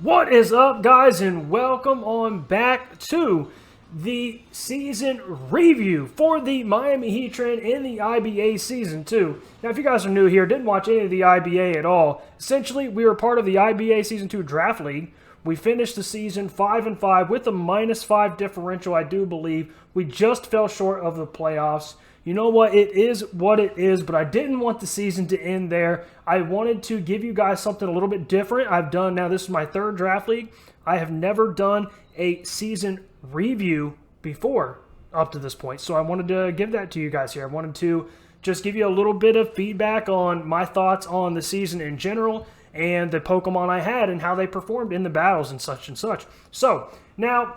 What is up, guys, and welcome on back to the season review for the Miami Heatran in the IBA Season 2. Now, if you guys are new here, didn't watch any of the IBA at all, essentially, we were part of the IBA Season 2 Draft League. We finished the season 5-5 with a -5 differential, I do believe. We just fell short of the playoffs. You know what? It is what it is, but I didn't want the season to end there. I wanted to give you guys something a little bit different. Now this is my third draft league. I have never done a season review before up to this point, so I wanted to give that to you guys here. I wanted to just give you a little bit of feedback on my thoughts on the season in general and the Pokemon I had and how they performed in the battles and such and such. So, now,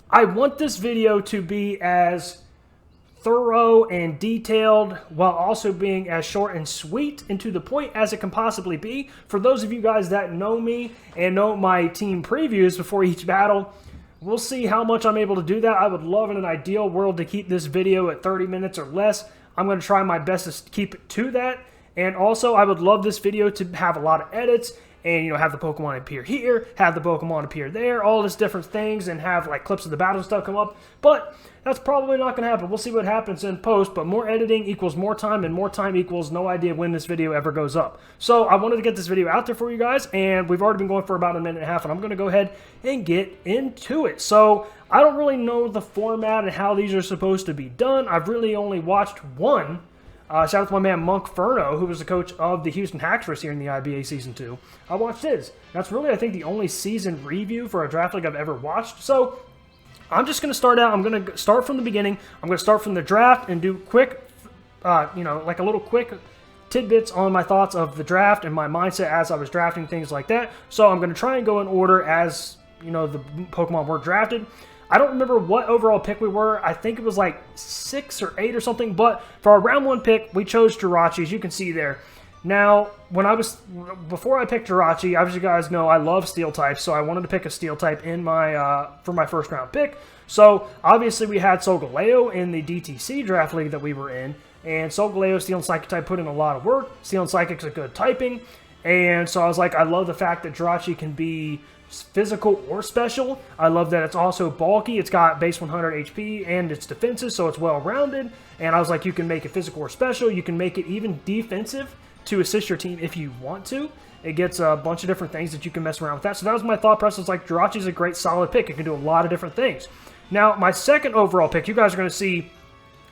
I want this video to be as thorough and detailed while also being as short and sweet and to the point as it can possibly be. For those of you guys that know me and know my team previews before each battle, we'll see how much I'm able to do that. I would love in an ideal world to keep this video at 30 minutes or less. I'm going to try my best to keep it to that. And also, I would love this video to have a lot of edits and, you know, have the Pokemon appear here, have the Pokemon appear there, all this different things, and have, like, clips of the battle stuff come up. But that's probably not going to happen. We'll see what happens in post, but more editing equals more time, and more time equals no idea when this video ever goes up. So I wanted to get this video out there for you guys, and we've already been going for about a minute and a half, and I'm going to go ahead and get into it. So I don't really know the format and how these are supposed to be done. I've really only watched one. Shout out to my man Monk Furno, who was the coach of the Houston Hackers here in the IBA Season 2. I watched his. That's really, I think, the only season review for a draft league I've ever watched. So I'm just going to start out. I'm going to start from the beginning. I'm going to start from the draft and do quick, like a little quick tidbits on my thoughts of the draft and my mindset as I was drafting, things like that. So I'm going to try and go in order as, you know, the Pokemon were drafted. I don't remember what overall pick we were. I think it was like 6 or 8 or something. But for our round 1 pick, we chose Jirachi, as you can see there. Now, before I picked Jirachi, as you guys know, I love steel types, so I wanted to pick a steel type in for my first round pick. So obviously we had Solgaleo in the DTC draft league that we were in, and Solgaleo, Steel and Psychic type, put in a lot of work. Steel and Psychic's a good typing, and so I was like, I love the fact that Jirachi can be physical or special. I love that it's also bulky. It's got base 100 HP and it's defensive, so it's well-rounded. And I was like, you can make it physical or special. You can make it even defensive to assist your team if you want to. It gets a bunch of different things that you can mess around with that. So that was my thought process. Like, Jirachi's a great solid pick. It can do a lot of different things. Now, my second overall pick, you guys are going to see,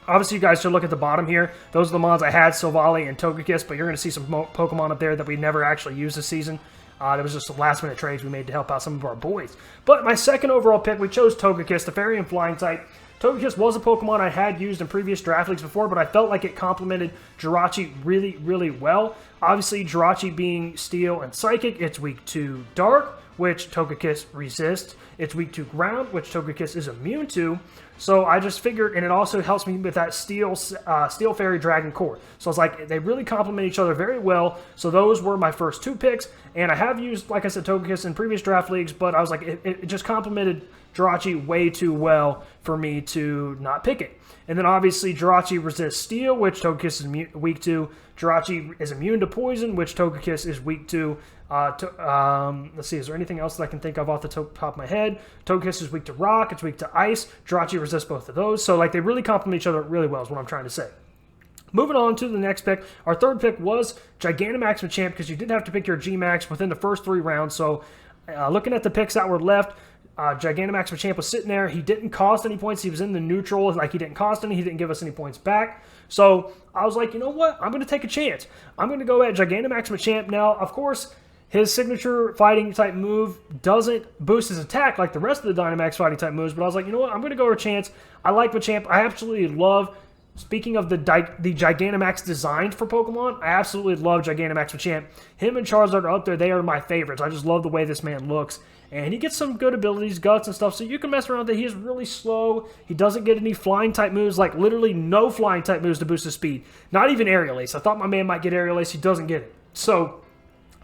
obviously you guys should look at the bottom here. Those are the mons I had, Silvally and Togekiss, but you're going to see some Pokemon up there that we never actually used this season. There was just some last-minute trades we made to help out some of our boys. But my second overall pick, we chose Togekiss, the Fairy and Flying type. Togekiss was a Pokemon I had used in previous draft leagues before, but I felt like it complemented Jirachi really, really well. Obviously, Jirachi being Steel and Psychic, it's weak to Dark, which Togekiss resists. It's weak to Ground, which Togekiss is immune to. So I just figured, and it also helps me with that Steel Fairy Dragon Core. So it's like, they really complement each other very well. So those were my first 2 picks. And I have used, like I said, Togekiss in previous draft leagues, but I was like, it just complemented Jirachi way too well for me to not pick it. And then obviously Jirachi resists Steel, which Togekiss is weak to. Jirachi is immune to Poison, which Togekiss is weak to. Let's see, is there anything else that I can think of off the top of my head? Togekiss is weak to Rock, it's weak to Ice. Jirachi resists both of those. So, like, they really complement each other really well is what I'm trying to say. Moving on to the next pick, our third pick was Gigantamax Machamp, because you did have to pick your G-Max within the first 3 rounds. So, looking at the picks that were left, Gigantamax Machamp was sitting there. He didn't cost any points. He was in the neutral. Like, he didn't cost any. He didn't give us any points back. So, I was like, you know what? I'm going to take a chance. I'm going to go at Gigantamax Machamp. Now, of course, his signature fighting type move doesn't boost his attack like the rest of the Dynamax fighting type moves, but I was like, you know what? I'm going to go with a chance. I like Machamp. I absolutely love, speaking of the Gigantamax designed for Pokemon, I absolutely love Gigantamax Machamp. Him and Charizard are up there. They are my favorites. I just love the way this man looks. And he gets some good abilities, guts and stuff, so you can mess around with it. He is really slow. He doesn't get any flying type moves, like literally no flying type moves to boost his speed. Not even Aerial Ace. I thought my man might get Aerial Ace. He doesn't get it. So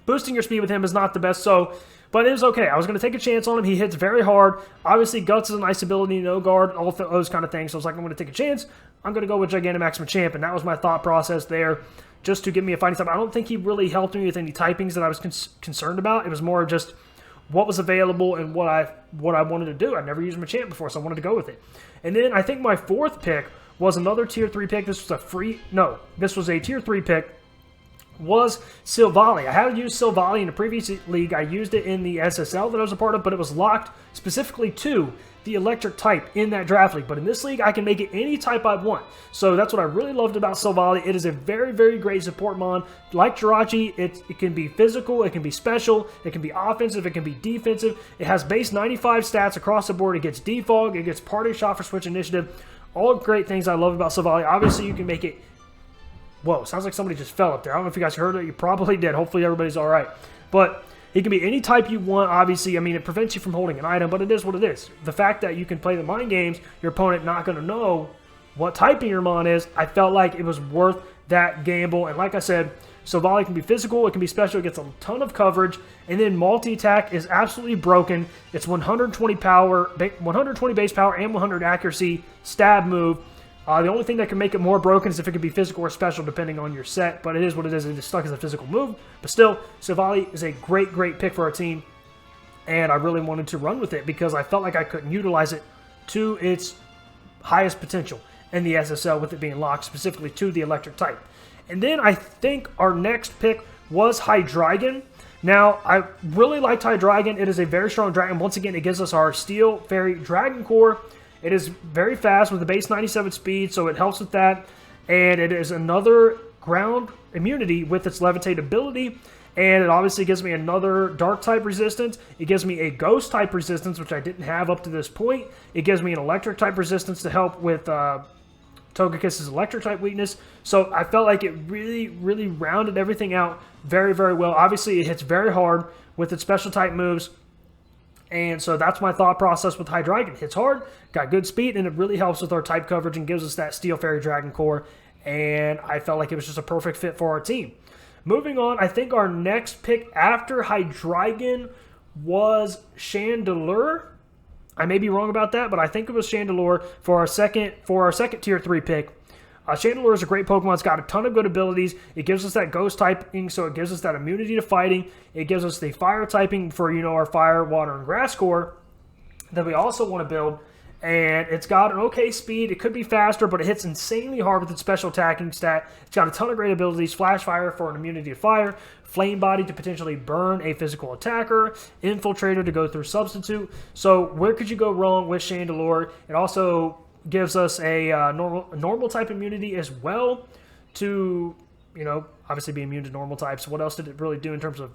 boosting your speed with him is not the best. So But it was okay. I was going to take a chance on him. He hits very hard. Obviously, Guts is a nice ability, no guard, all those kind of things. So I was like, I'm going to take a chance. I'm going to go with Gigantamax Machamp, and that was my thought process there, just to give me a fighting type. I don't think he really helped me with any typings that I was concerned about. It was more just what was available and what I wanted to do. I'd never used Machamp before, so I wanted to go with it. And then I think my fourth pick was another Tier 3 pick. This was a Tier 3 pick. Was Silvally. I had used Silvally in the previous league. I used it in the SSL that I was a part of, but it was locked specifically to the electric type in that draft league. But in this league, I can make it any type I want. So that's what I really loved about Silvally. It is a very, very great support mon. Like Jirachi, it can be physical, it can be special, it can be offensive, it can be defensive. It has base 95 stats across the board. It gets defog, it gets party shot for switch initiative. All great things I love about Silvally. Obviously, you can make it... Whoa, sounds like somebody just fell up there. I don't know if you guys heard it. You probably did. Hopefully everybody's all right. But it can be any type you want, obviously. I mean, it prevents you from holding an item, but it is what it is. The fact that you can play the mind games, your opponent not going to know what typing your mon is, I felt like it was worth that gamble. And like I said, Silvally can be physical, it can be special, it gets a ton of coverage, and then multi-attack is absolutely broken. It's 120 power, 120 base power, and 100 accuracy stab move. The only thing that can make it more broken is if it can be physical or special, depending on your set. But it is what it is. It is stuck as a physical move. But still, Silvally is a great, great pick for our team. And I really wanted to run with it because I felt like I couldn't utilize it to its highest potential in the SSL with it being locked specifically to the electric type. And then I think our next pick was Hydreigon. Now, I really liked Hydreigon. It is a very strong dragon. Once again, it gives us our Steel Fairy Dragon Core. It is very fast with a base 97 speed, so it helps with that. And it is another ground immunity with its levitate ability. And it obviously gives me another dark type resistance. It gives me a ghost type resistance, which I didn't have up to this point. It gives me an electric type resistance to help with Togekiss' electric type weakness. So I felt like it really, really rounded everything out very, very well. Obviously, it hits very hard with its special type moves. And so that's my thought process with Hydreigon. It hits hard, got good speed, and it really helps with our type coverage and gives us that Steel Fairy Dragon Core. And I felt like it was just a perfect fit for our team. Moving on, I think our next pick after Hydreigon was Chandelure. I may be wrong about that, but I think it was Chandelure for our second Tier 3 pick. Chandelure is a great Pokemon. It's got a ton of good abilities. It gives us that ghost typing, so it gives us that immunity to fighting. It gives us the fire typing for, our fire, water, and grass core that we also want to build. And it's got an okay speed. It could be faster, but it hits insanely hard with its special attacking stat. It's got a ton of great abilities. Flash Fire for an immunity to fire. Flame Body to potentially burn a physical attacker. Infiltrator to go through Substitute. So where could you go wrong with Chandelure? It also gives us a normal type immunity as well to, obviously be immune to normal types. What else did it really do in terms of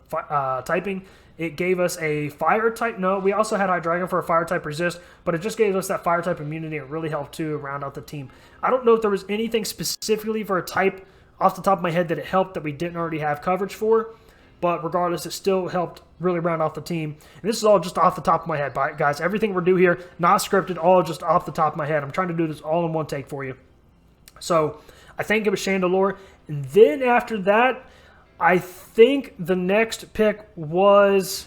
typing? It gave us a fire type. No, we also had Hydreigon for a fire type resist, but it just gave us that fire type immunity. It really helped to round out the team. I don't know if there was anything specifically for a type off the top of my head that it helped that we didn't already have coverage for, but regardless, it still helped really round off the team. And this is all just off the top of my head, guys. Everything we're doing here, not scripted, all just off the top of my head. I'm trying to do this all in one take for you. So I think it was Chandelure. And then after that, I think the next pick was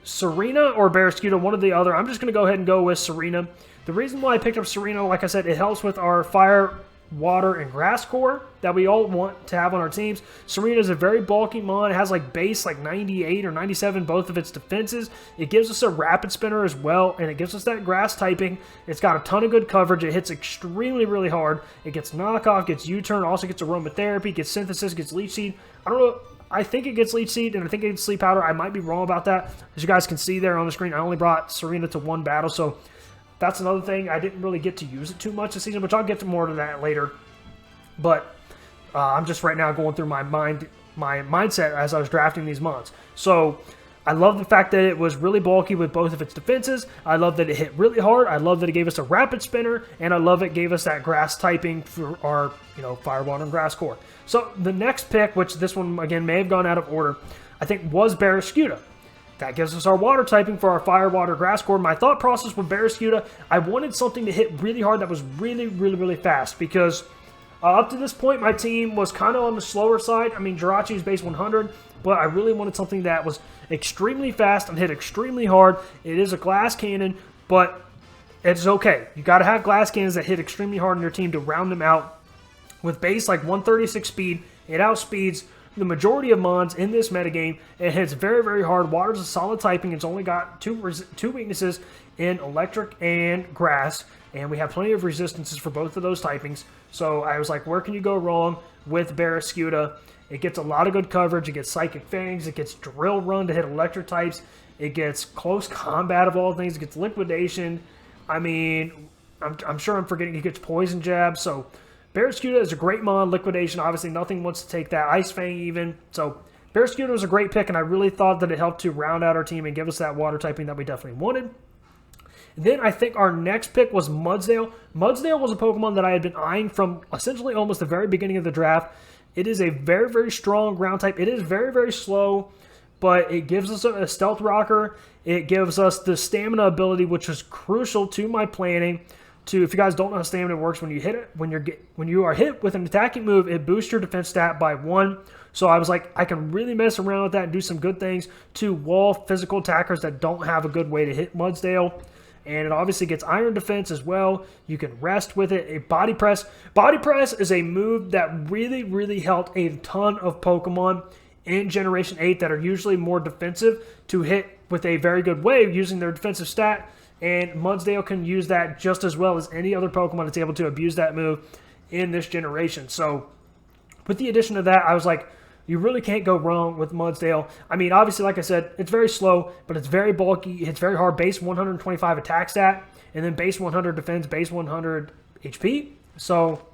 Serena or Barraskewda, one or the other. I'm just going to go ahead and go with Serena. The reason why I picked up Serena, like I said, it helps with our fire, water, and grass core that we all want to have on our teams. Serena is a very bulky mon. It has base 98 or 97, both of its defenses. It gives us a rapid spinner as well, and it gives us that grass typing. It's got a ton of good coverage. It hits extremely, really hard. It gets knockoff, gets U-turn, also gets aromatherapy, gets synthesis, gets leech seed. I don't know. I think it gets leech seed, and I think it gets sleep powder. I might be wrong about that. As you guys can see there on the screen, I only brought Serena to one battle, so that's another thing. I didn't really get to use it too much this season, which I'll get to more to that later. But I'm just right now going through my mindset as I was drafting these mons. So I love the fact that it was really bulky with both of its defenses. I love that it hit really hard. I love that it gave us a rapid spinner, and I love it gave us that grass typing for our fire, water, and grass core. So the next pick, which this one again may have gone out of order, I think was Barraskewda. That gives us our water typing for our fire, water, grass core. My thought process with Barraskewda, I wanted something to hit really hard that was really, really, really fast because up to this point, my team was kind of on the slower side. I mean, Jirachi's base 100, but I really wanted something that was extremely fast and hit extremely hard. It is a glass cannon, but it's okay. You got to have glass cannons that hit extremely hard on your team to round them out. With base like 136 speed, it outspeeds the majority of mons in this metagame. It hits very, very hard. Water's a solid typing. It's only got two weaknesses in electric and grass, and we have plenty of resistances for both of those typings. So I was like, where can you go wrong with Barraskewda? It gets a lot of good coverage. It gets Psychic Fangs. It gets Drill Run to hit electric types. It gets Close Combat of all things. It gets Liquidation. I mean, I'm sure I'm forgetting. It gets Poison Jab. So Barraskewda is a great mon. Liquidation, obviously nothing wants to take that. Ice Fang even. So Barraskewda was a great pick, and I really thought that it helped to round out our team and give us that water typing that we definitely wanted. Then I think our next pick was Mudsdale. Mudsdale was a Pokemon that I had been eyeing from essentially almost the very beginning of the draft. It is a very, very strong ground type. It is very, very slow, but it gives us a Stealth Rocker. It gives us the stamina ability, which is crucial to my planning. If you guys don't know how stamina works, when you are hit with an attacking move, it boosts your defense stat by 1. So I was like, I can really mess around with that and do some good things to wall physical attackers that don't have a good way to hit Mudsdale. And it obviously gets Iron Defense as well. You can rest with it. A Body Press. Body Press is a move that really, really helped a ton of Pokemon in Generation 8 that are usually more defensive to hit with a very good way using their defensive stat. And Mudsdale can use that just as well as any other Pokemon that's able to abuse that move in this generation. So with the addition of that, I was like, you really can't go wrong with Mudsdale. I mean, obviously, like I said, it's very slow, but it's very bulky. It's very hard. Base 125 attack stat, and then base 100 defense, base 100 HP. So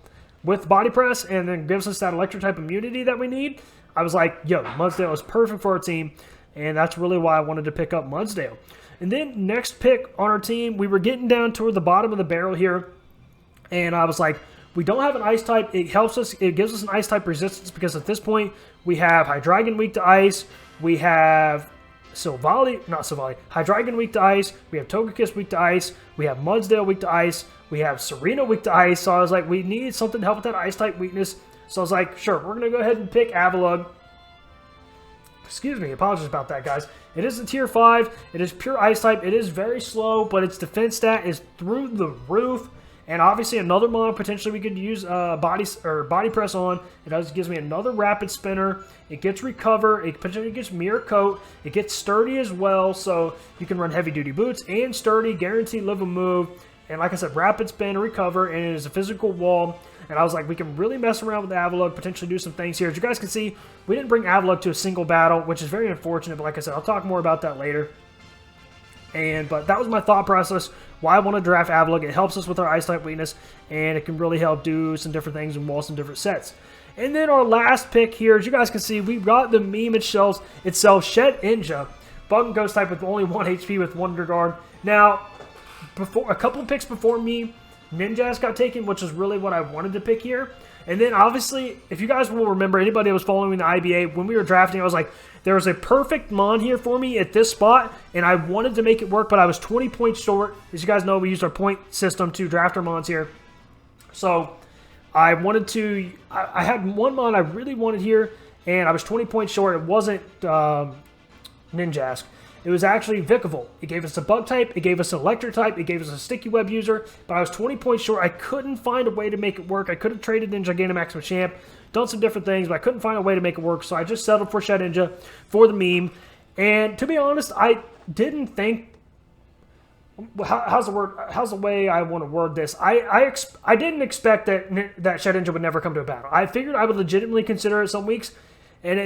with Body Press, and then gives us that electric type immunity that we need, I was like, yo, Mudsdale is perfect for our team, and that's really why I wanted to pick up Mudsdale. And then next pick on our team, we were getting down toward the bottom of the barrel here, and I was like, we don't have an ice type. It helps us. It gives us an ice type resistance because at this point we have Hydreigon weak to ice. We have Hydreigon weak to ice. We have Togekiss weak to ice. We have Mudsdale weak to ice. We have Serena weak to ice. So I was like, we need something to help with that ice type weakness. So I was like, sure, we're gonna go ahead and pick Avalugg. Excuse me, apologies about that, guys. It is a tier 5. It is pure ice type. It is very slow, but its defense stat is through the roof. And obviously another mon potentially we could use body press on. It gives me another rapid spinner. It gets recover. It potentially gets mirror coat. It gets sturdy as well, so you can run heavy duty boots and sturdy, guaranteed live a move. And like I said, rapid spin, recover, and it is a physical wall. And I was like, we can really mess around with Avalugg, potentially do some things here. As you guys can see, we didn't bring Avalugg to a single battle, which is very unfortunate. But like I said, I'll talk more about that later. But that was my thought process, why I want to draft Avalugg. It helps us with our Ice-type weakness, and it can really help do some different things and wall some different sets. And then our last pick here, as you guys can see, we've got the meme itself, Shedinja, Bug and Ghost type with only 1 HP with Wonder Guard. Now, a couple picks before me, Ninjask got taken, which is really what I wanted to pick here. And then, obviously, if you guys will remember, anybody that was following the IBA, when we were drafting, I was like, there was a perfect mon here for me at this spot, and I wanted to make it work, but I was 20 points short. As you guys know, we used our point system to draft our mons here. So, I wanted to, I had one mon I really wanted here, and I was 20 points short. It wasn't Ninjask. It was actually Vikavolt. It gave us a bug type, it gave us an electric type, it gave us a sticky web user, but I was 20 points short. I couldn't find a way to make it work. I could have traded in Gigantamax with Champ, done some different things, but I couldn't find a way to make it work, so I just settled for Shedinja for the meme. And to be honest, I didn't think, how's the way I want to word this? I didn't expect that Shedinja would never come to a battle. I figured I would legitimately consider it some weeks, and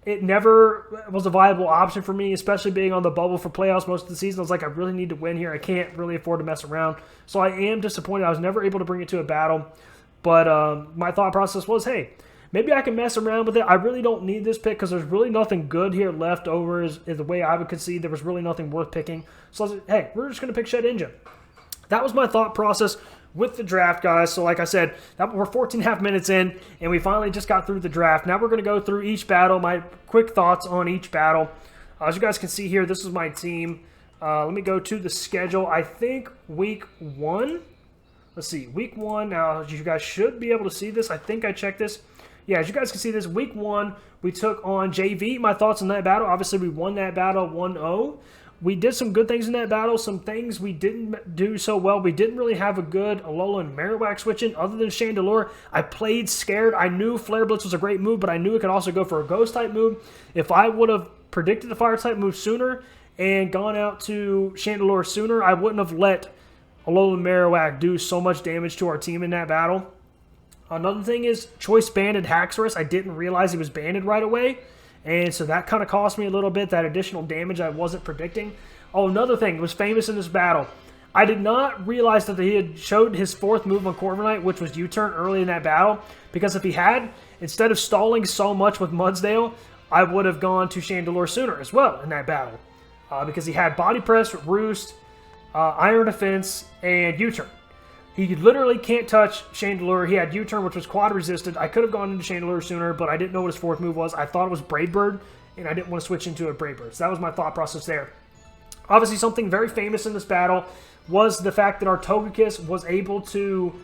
it never was a viable option for me, especially being on the bubble for playoffs most of the season. I was like, I really need to win here. I can't really afford to mess around. So I am disappointed. I was never able to bring it to a battle. But my thought process was, hey, maybe I can mess around with it. I really don't need this pick because there's really nothing good here left over is the way I would concede. There was really nothing worth picking. So I was like, hey, we're just going to pick Shedinja. That was my thought process with the draft, guys. So like I said, we're 14.5 minutes in, and we finally just got through the draft. Now we're going to go through each battle, my quick thoughts on each battle. As you guys can see here, this is my team. Let me go to the schedule. I think week 1. Let's see, week 1. Now, you guys should be able to see this. I think I checked this. yeah, as you guys can see, this week 1, we took on JV. My thoughts on that battle, obviously we won that battle 1-0. We did some good things in that battle, some things we didn't do so well. We didn't really have a good Alolan Marowak switching other than Chandelure. I played scared. I knew Flare Blitz was a great move, but I knew it could also go for a Ghost-type move. If I would have predicted the Fire-type move sooner and gone out to Chandelure sooner, I wouldn't have let Alolan Marowak do so much damage to our team in that battle. Another thing is Choice banded Haxorus. I didn't realize he was banded right away. And so that kind of cost me a little bit, that additional damage I wasn't predicting. Oh, another thing was famous in this battle. I did not realize that he had showed his 4th move on Corviknight, which was U-turn early in that battle. Because if he had, instead of stalling so much with Mudsdale, I would have gone to Chandelure sooner as well in that battle. Because he had Body Press, Roost, Iron Defense, and U-turn. He literally can't touch Chandelure. He had U-turn, which was quad resisted. I could have gone into Chandelure sooner, but I didn't know what his 4th move was. I thought it was Brave Bird, and I didn't want to switch into a Brave Bird. So that was my thought process there. Obviously, something very famous in this battle was the fact that our Togekiss was able to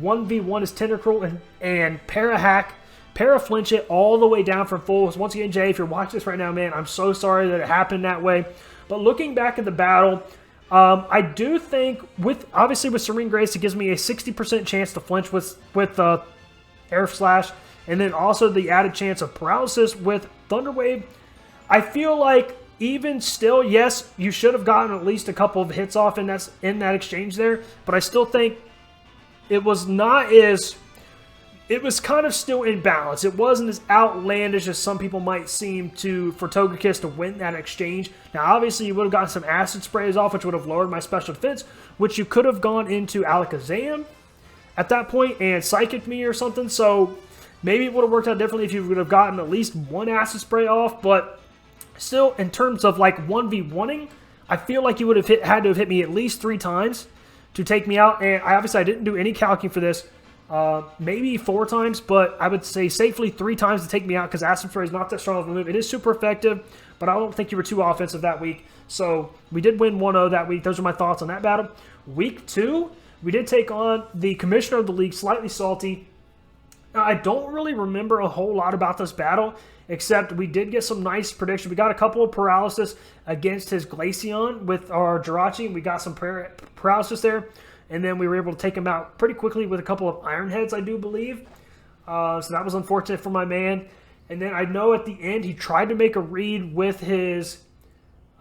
1v1 his Tentacruel and Para-hack, Para-flinch it all the way down from full. Once again, Jay, if you're watching this right now, man, I'm so sorry that it happened that way. But looking back at the battle, I do think, obviously with Serene Grace, it gives me a 60% chance to flinch with Air Slash, and then also the added chance of paralysis with Thunder Wave. I feel like even still, yes, you should have gotten at least a couple of hits off in that exchange there, but I still think it was not as... It was kind of still in balance. It wasn't as outlandish as some people might seem for Togekiss to win that exchange. Now, obviously, you would have gotten some Acid Sprays off, which would have lowered my special defense, which you could have gone into Alakazam at that point and Psychic me or something. So maybe it would have worked out differently if you would have gotten at least 1 Acid Spray off. But still, in terms of like 1v1ing, I feel like you would have had to have hit me at least 3 times to take me out. And I didn't do any calcing for this. Maybe 4 times, but I would say safely 3 times to take me out because Acid Spray is not that strong of a move. It is super effective, but I don't think you were too offensive that week. So we did win 1-0 that week. Those are my thoughts on that battle. Week 2, we did take on the commissioner of the league, Slightly Salty. Now, I don't really remember a whole lot about this battle, except we did get some nice predictions. We got a couple of paralysis against his Glaceon with our Jirachi. We got some paralysis there. And then we were able to take him out pretty quickly with a couple of Iron Heads, I do believe. So that was unfortunate for my man. And then I know at the end he tried to make a read with his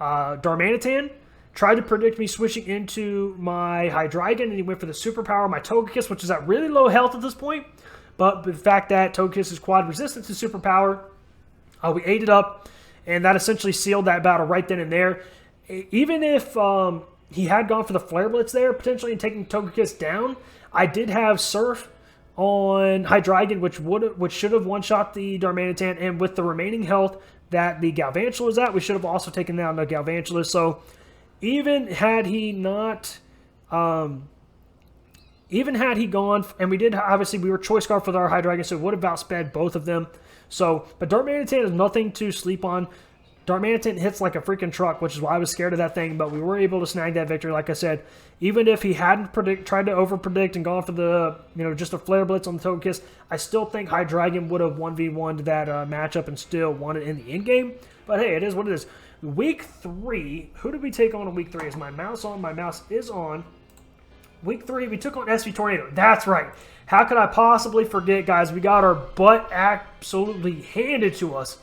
Darmanitan. Tried to predict me switching into my Hydreigon, and he went for the superpower, my Togekiss, which is at really low health at this point. But the fact that Togekiss is quad resistant to superpower, we ate it up, and that essentially sealed that battle right then and there. Even if... he had gone for the Flare Blitz there, potentially, and taking Togekiss down. I did have Surf on Hydreigon, which should have one-shot the Darmanitan, and with the remaining health that the Galvantula is at, we should have also taken down the Galvantula. So even had he not... even had he gone, and we did, obviously, we were Choice Scarf with our Hydreigon, so it would have outsped both of them. So, but Darmanitan is nothing to sleep on. Darmanitan hits like a freaking truck, which is why I was scared of that thing, but we were able to snag that victory, like I said. Even if he hadn't tried to over-predict and gone for the, just a Flare Blitz on the Togekiss, I still think Hydreigon would have 1v1'd that matchup and still won it in the in-game. But hey, it is what it is. Week 3, who did we take on in Week 3? Is my mouse on? My mouse is on. Week 3, we took on SV Tornado. That's right. How could I possibly forget, guys? We got our butt absolutely handed to us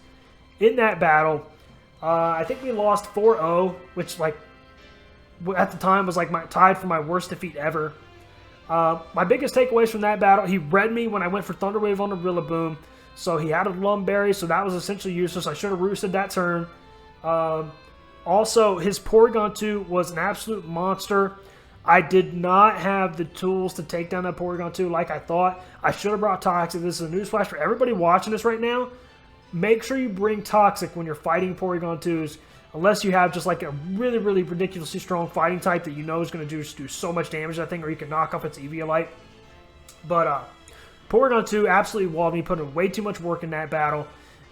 in that battle. I think we lost 4-0, which, like, at the time was, like, tied for my worst defeat ever. My biggest takeaways from that battle, he read me when I went for Thunder Wave on the Rillaboom. So he had a Lumberry, so that was essentially useless. I should have roosted that turn. Also, his Porygon 2 was an absolute monster. I did not have the tools to take down that Porygon 2 like I thought. I should have brought Toxic. This is a newsflash for everybody watching this right now. Make sure you bring Toxic when you're fighting Porygon 2s, unless you have just like a really, really ridiculously strong fighting type that you know is going to do so much damage to that thing, or you can knock off its Eviolite. But Porygon 2 absolutely walled me, put in way too much work in that battle,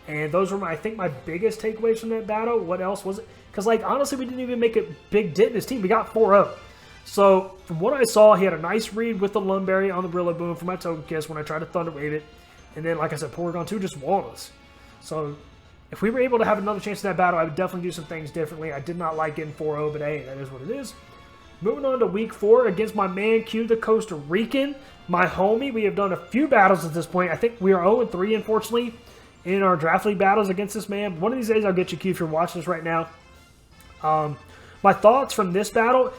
and those were, I think, my biggest takeaways from that battle. What else was it? Because, like, honestly, we didn't even make a big dent in his team. We got 4-0. So, from what I saw, he had a nice read with the Lumberry on the Rillaboom for my Togekiss when I tried to Thunder Wave it. And then, like I said, Porygon 2 just walled us. So if we were able to have another chance in that battle, I would definitely do some things differently. I did not like getting 4-0, but hey, that is what it is. Moving on to week 4 against my man Q, the Costa Rican, my homie. We have done a few battles at this point. I think we are 0-3, unfortunately, in our draft league battles against this man. One of these days, I'll get you, Q, if you're watching this right now. My thoughts from this battle,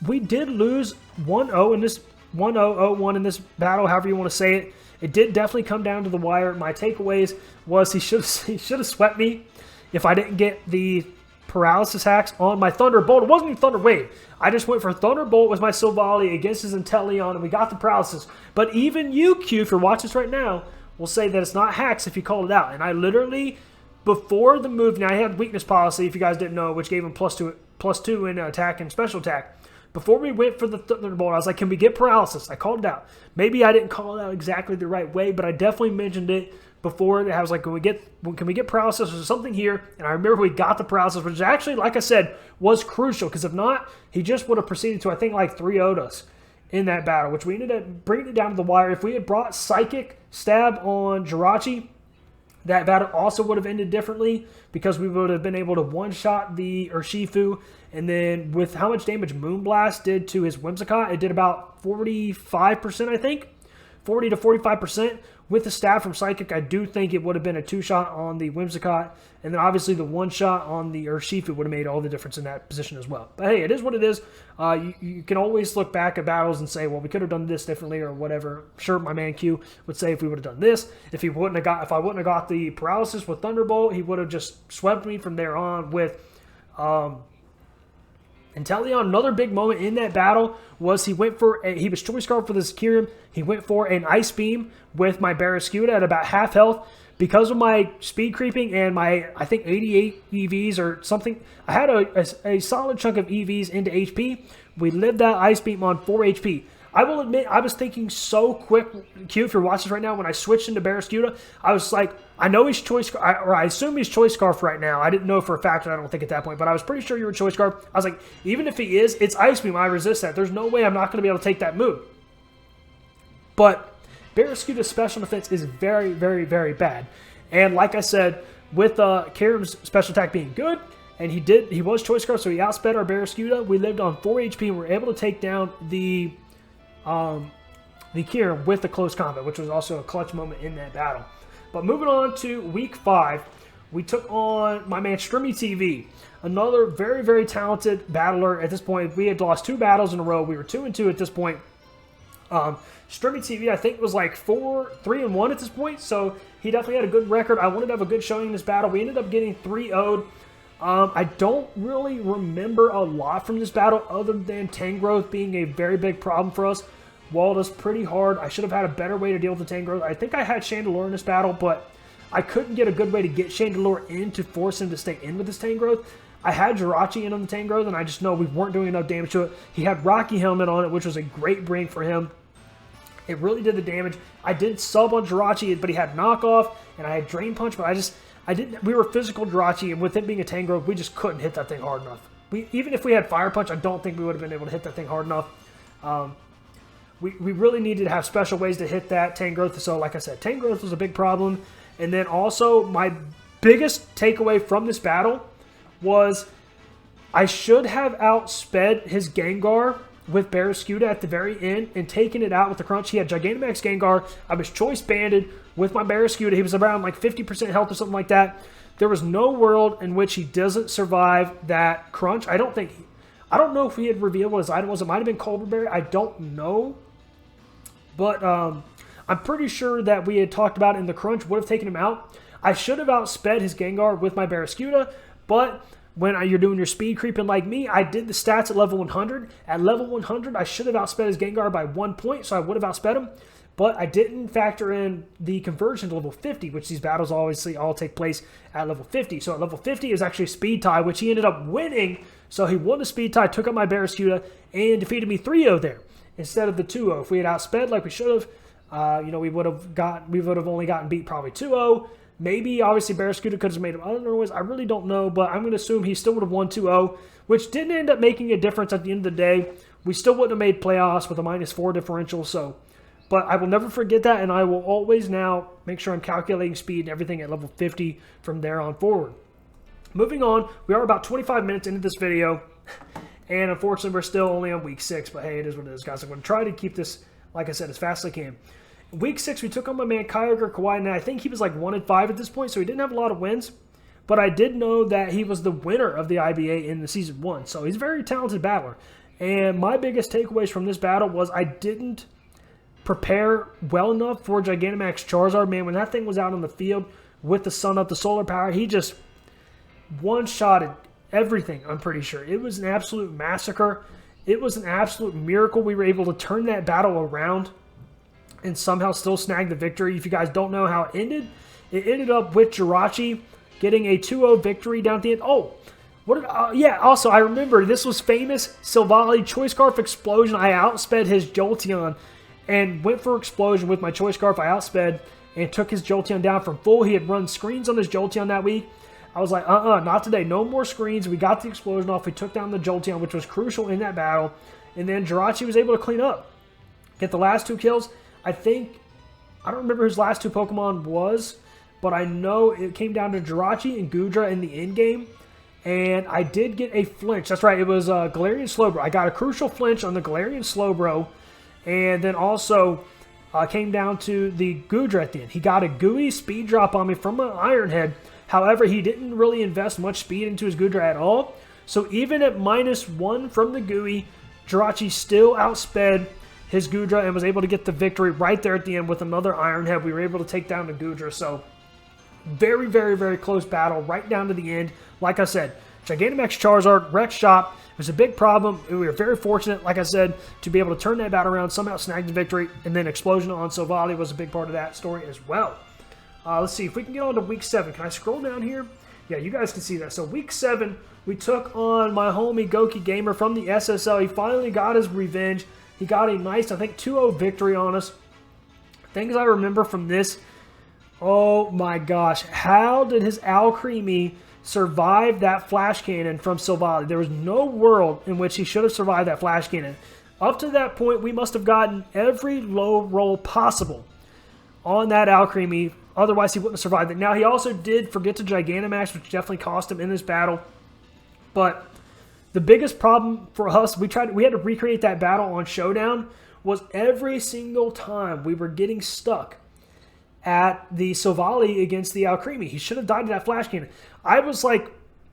we did lose 1-0 in this 1-0-0-1 in this battle, however you want to say it. It did definitely come down to the wire. My takeaways was he should have swept me if I didn't get the paralysis hacks on my Thunderbolt. It wasn't even Thunder Wave. I just went for Thunderbolt with my Silvally against his Inteleon, and we got the paralysis. But even you, Q, if you're watching this right now, will say that it's not hacks if you called it out. And I literally, before the move, now I had weakness policy, if you guys didn't know, which gave him +2 in attack and special attack. Before we went for the Thunderbolt, I was like, can we get paralysis? I called it out. Maybe I didn't call it out exactly the right way, but I definitely mentioned it before. I was like, can we get paralysis or something here? And I remember we got the paralysis, which actually, like I said, was crucial. Because if not, he just would have proceeded to, I think, like 3-0'd us in that battle, which we ended up bringing it down to the wire. If we had brought Psychic Stab on Jirachi, that battle also would have ended differently because we would have been able to one-shot the Urshifu. And then with how much damage Moonblast did to his Whimsicott, it did about 45%, I think. 40 to 45%. With the stab from Psychic, I do think it would have been a 2-shot on the Whimsicott. And then obviously the 1-shot on the Urshifu would have made all the difference in that position as well. But hey, it is what it is. You can always look back at battles and say, well, we could have done this differently or whatever. Sure, my man Q would say if we would have done this. If I wouldn't have got the paralysis with Thunderbolt, he would have just swept me from there on with Inteleon. Another big moment in that battle was he was choice scarred for the Kyurem. He went for an Ice Beam with my Barraskewda at about half health. Because of my speed creeping and my, I think, 88 EVs or something, I had a solid chunk of EVs into HP. We lived that Ice Beam on 4 HP. I will admit, I was thinking so quick, Q, if you're watching this right now, when I switched into Barraskewda, I was like, I know he's I assume he's Choice Scarf right now. I didn't know for a fact, and I don't think at that point, but I was pretty sure you were Choice Scarf. I was like, even if he is, it's Ice Beam. I resist that. There's no way I'm not going to be able to take that move. But Barraskewda's special defense is very, very, very bad. And like I said, with Kyurem's special attack being good, and he was Choice Scarf, so he outsped our Barraskewda. We lived on 4 HP and were able to take down the Kyurem with the close combat, which was also a clutch moment in that battle. But moving on to week 5, we took on my man Strimmy TV, another very, very talented battler at this point. We had lost 2 battles in a row. We were 2-2 at this point. Strimmy TV, I think, was like 3-1 at this point, so he definitely had a good record. I wanted to have a good showing in this battle. We ended up getting 3-0'd. I don't really remember a lot from this battle other than Tangrowth being a very big problem for us. Walled us pretty hard. I should have had a better way to deal with the Tangrowth. I think I had Chandelure in this battle, but I couldn't get a good way to get Chandelure in to force him to stay in with this Tangrowth. I had Jirachi in on the Tangrowth, and I just know we weren't doing enough damage to it. He had Rocky Helmet on it, which was a great bring for him. It really did the damage. I did sub on Jirachi, but he had knockoff, and I had Drain Punch, but we were physical Jirachi, and with it being a Tangrowth, we just couldn't hit that thing hard enough. Even if we had Fire Punch, I don't think we would have been able to hit that thing hard enough. We really needed to have special ways to hit that Tangrowth. So, like I said, Tangrowth was a big problem. And then also, my biggest takeaway from this battle was I should have outsped his Gengar with Barraskewda at the very end and taken it out with the crunch. He had Gigantamax Gengar. I was choice banded with my Barraskewda. He was around like 50% health or something like that. There was no world in which he doesn't survive that crunch. I don't know if he had revealed what his item was. It might have been Colbur Berry. I don't know. But I'm pretty sure that we had talked about in the crunch would have taken him out. I should have outsped his Gengar with my Barraskewda, but when you're doing your speed creeping like me, I did the stats at level 100. At level 100, I should have outsped his Gengar by 1 point, so I would have outsped him. But I didn't factor in the conversion to level 50, which these battles obviously all take place at level 50. So at level 50 is actually a speed tie, which he ended up winning. So he won the speed tie, took out my Barraskewda, and defeated me 3-0 there instead of the 2-0. If we had outsped like we should have, we would have only gotten beat probably 2-0. Maybe, obviously, Barraskewda could have made him otherwise. I really don't know, but I'm going to assume he still would have won 2-0, which didn't end up making a difference at the end of the day. We still wouldn't have made playoffs with a -4 differential, so But I will never forget that, and I will always now make sure I'm calculating speed and everything at level 50 from there on forward. Moving on, we are about 25 minutes into this video, and unfortunately we're still only on week 6, but hey, it is what it is, guys. I'm going to try to keep this, like I said, as fast as I can. Week 6, we took on my man Kyogre Kawhi, and I think he was like 1-5 at this point, so he didn't have a lot of wins. But I did know that he was the winner of the IBA in the Season 1, so he's a very talented battler. And my biggest takeaways from this battle was I didn't prepare well enough for Gigantamax Charizard. Man, when that thing was out on the field with the sun up, the solar power, he just one-shotted everything, I'm pretty sure. It was an absolute massacre. It was an absolute miracle we were able to turn that battle around and somehow still snag the victory. If you guys don't know how it ended up with Jirachi getting a 2-0 victory down at the end. Oh, yeah, also, I remember this was famous Silvally Choice Scarf Explosion. I outsped his Jolteon and went for Explosion with my Choice Scarf. I outsped and took his Jolteon down from full. He had run screens on his Jolteon that week. I was like, not today. No more screens. We got the Explosion off. We took down the Jolteon, which was crucial in that battle. And then Jirachi was able to clean up, get the last 2 kills. I don't remember his last 2 Pokemon was, but I know it came down to Jirachi and Goodra in the end game. And I did get a flinch. That's right. It was Galarian Slowbro. I got a crucial flinch on the Galarian Slowbro. And then also came down to the Goodra at the end. He got a gooey speed drop on me from an Iron Head. However, he didn't really invest much speed into his Goodra at all. So even at -1 from the gooey, Jirachi still outsped his Goodra and was able to get the victory right there at the end with another Iron Head. We were able to take down the Goodra. So very, very, very close battle right down to the end. Like I said, Gigantamax Charizard, Wreck Shop. It was a big problem. We were very fortunate, like I said, to be able to turn that battle around, somehow snag the victory, and then Explosion on Silvally was a big part of that story as well. Let's see if we can get on to Week 7. Can I scroll down here? Yeah, you guys can see that. So Week 7, we took on my homie Goki Gamer from the SSL. He finally got his revenge. He got a nice, I think, 2-0 victory on us. Things I remember from this, oh my gosh. How did his Alcremie survive that Flash Cannon from Silvally? There was no world in which he should have survived that Flash Cannon. Up to that point, we must have gotten every low roll possible on that Alcremie. Otherwise, he wouldn't have survived it. Now, he also did forget to Gigantamax, which definitely cost him in this battle. But the biggest problem for us, we had to recreate that battle on Showdown, was every single time we were getting stuck at the Silvally against the Alcremie. He should have died to that Flash Cannon. I was like,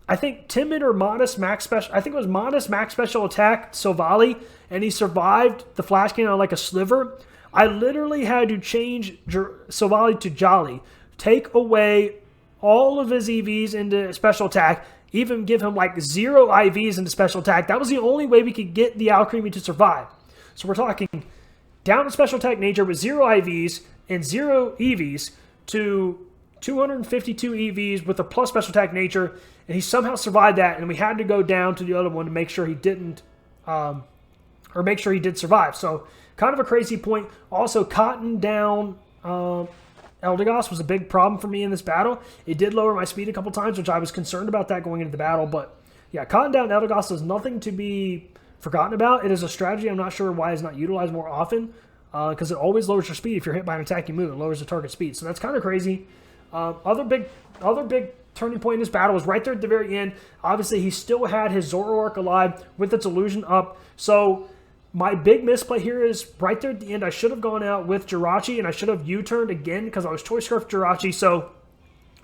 I think timid or modest max special, I think it was modest max special attack Silvally, and he survived the Flash Cannon on like a sliver. I literally had to change Silvally to Jolly, take away all of his EVs into special attack, even give him like 0 IVs into special attack. That was the only way we could get the Alcremie to survive. So we're talking down to special attack nature with 0 IVs and 0 EVs to 252 EVs with a plus special attack nature, and he somehow survived that, and we had to go down to the other one to make sure he didn't, or make sure he did survive. So kind of a crazy point. Also, cotton down Eldegoss was a big problem for me in this battle. It did lower my speed a couple times, which I was concerned about that going into the battle. But yeah, cotton down Eldegoss is nothing to be forgotten about. It is a strategy I'm not sure why it's not utilized more often, because it always lowers your speed if you're hit by an attacking move. It lowers the target speed. So that's kind of crazy. Other big turning point in this battle was right there at the very end. Obviously, he still had his Zoroark alive with its illusion up. So my big misplay here is right there at the end. I should have gone out with Jirachi, and I should have U-turned again because I was Choice Scarfed Jirachi. So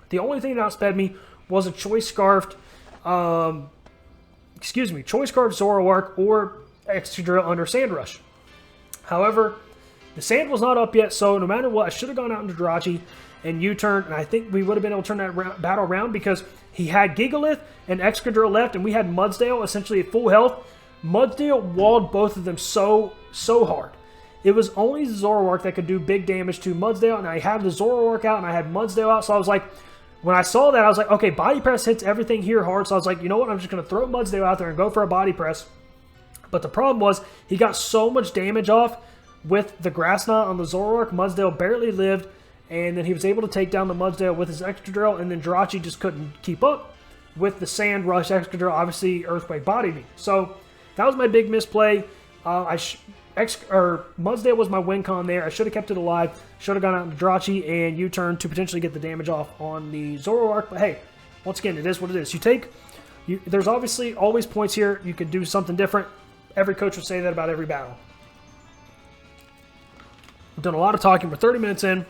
the only thing that outsped me was a Choice Scarfed, Choice Scarfed Zoroark or Excadrill under Sand Rush. However, the sand was not up yet, so no matter what, I should have gone out into Jirachi and U-turned, and I think we would have been able to turn that battle around because he had Gigalith and Excadrill left, and we had Mudsdale essentially at full health. Mudsdale walled both of them so hard. It was only Zoroark that could do big damage to Mudsdale, and I had the Zoroark out, and I had Mudsdale out, so I was like, when I saw that, I was like, okay, Body Press hits everything here hard, so I was like, you know what, I'm just going to throw Mudsdale out there and go for a Body Press. But the problem was, he got so much damage off with the Grass Knot on the Zoroark, Mudsdale barely lived, and then he was able to take down the Mudsdale with his Excadrill, and then Jirachi just couldn't keep up with the Sand Rush. Excadrill obviously Earthquake bodied me. So that was my big misplay. Mudsdale was my win con there. I should have kept it alive. Should have gone out into Jirachi and U-turn to potentially get the damage off on the Zoroark. But hey, once again, it is what it is. There's obviously always points here. You could do something different. Every coach would say that about every battle. I've done a lot of talking. We're 30 minutes in,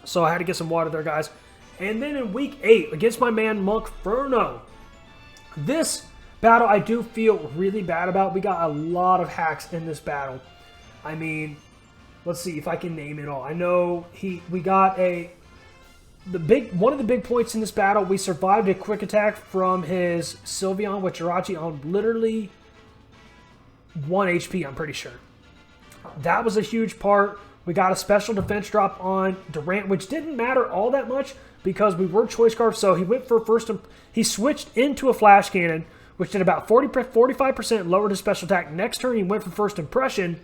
so I had to get some water there, guys. And then in week 8, against my man Monkferno, this battle I do feel really bad about. We got a lot of hacks in this battle. I mean, let's see if I can name it all. I know we got one of the big points in this battle. We survived a quick attack from his Sylveon with Jirachi on literally 1 HP, I'm pretty sure. That was a huge part. We got a special defense drop on Durant, which didn't matter all that much because we were Choice Scarf. So he went for he switched into a Flash Cannon, which did about 45% lowered his special attack. Next turn, he went for First Impression,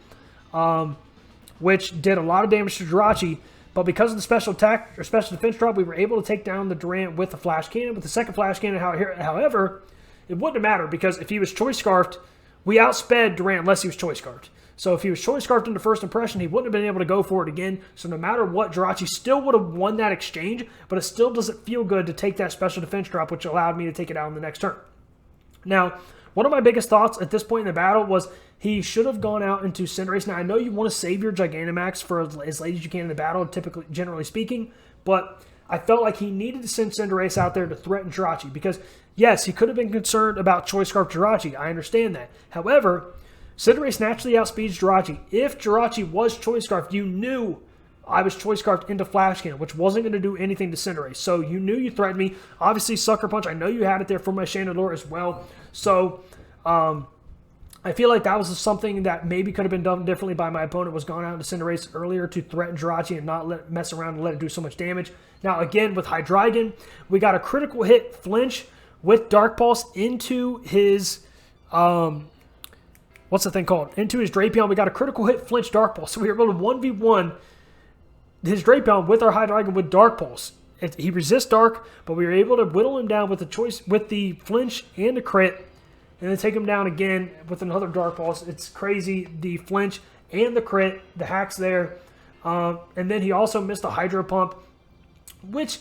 which did a lot of damage to Jirachi. But because of the special attack or special defense drop, we were able to take down the Durant with the Flash Cannon. With the second Flash Cannon, however, it wouldn't have mattered because if he was Choice Scarfed, we outsped Durant unless he was Choice Scarfed. So if he was Choice Scarfed into First Impression, he wouldn't have been able to go for it again. So no matter what, Jirachi still would have won that exchange, but it still doesn't feel good to take that special defense drop, which allowed me to take it out in the next turn. Now, one of my biggest thoughts at this point in the battle was he should have gone out into Cinderace. Now, I know you want to save your Gigantamax for as late as you can in the battle, generally speaking, but I felt like he needed to send Cinderace out there to threaten Jirachi because, yes, he could have been concerned about Choice Scarf Jirachi. I understand that. However, Cinderace naturally outspeeds Jirachi. If Jirachi was Choice Scarf, you knew I was Choice Scarfed into Flash Cannon, which wasn't going to do anything to Cinderace. So you knew you threatened me. Obviously, Sucker Punch, I know you had it there for my Chandelure as well. So I feel like that was something that maybe could have been done differently by my opponent, was gone out into Cinderace earlier to threaten Jirachi and not mess around and let it do so much damage. Now, again, with Hydreigon, we got a critical hit flinch with Dark Pulse into his... what's the thing called? Into his Drapion. We got a critical hit flinch Dark Pulse. So we were able to 1v1 his Drapion with our Hydreigon with Dark Pulse. He resists Dark, but we were able to whittle him down with the flinch and the crit, and then take him down again with another Dark Pulse. It's crazy. The flinch and the crit, the hacks there. And then he also missed a Hydro Pump, which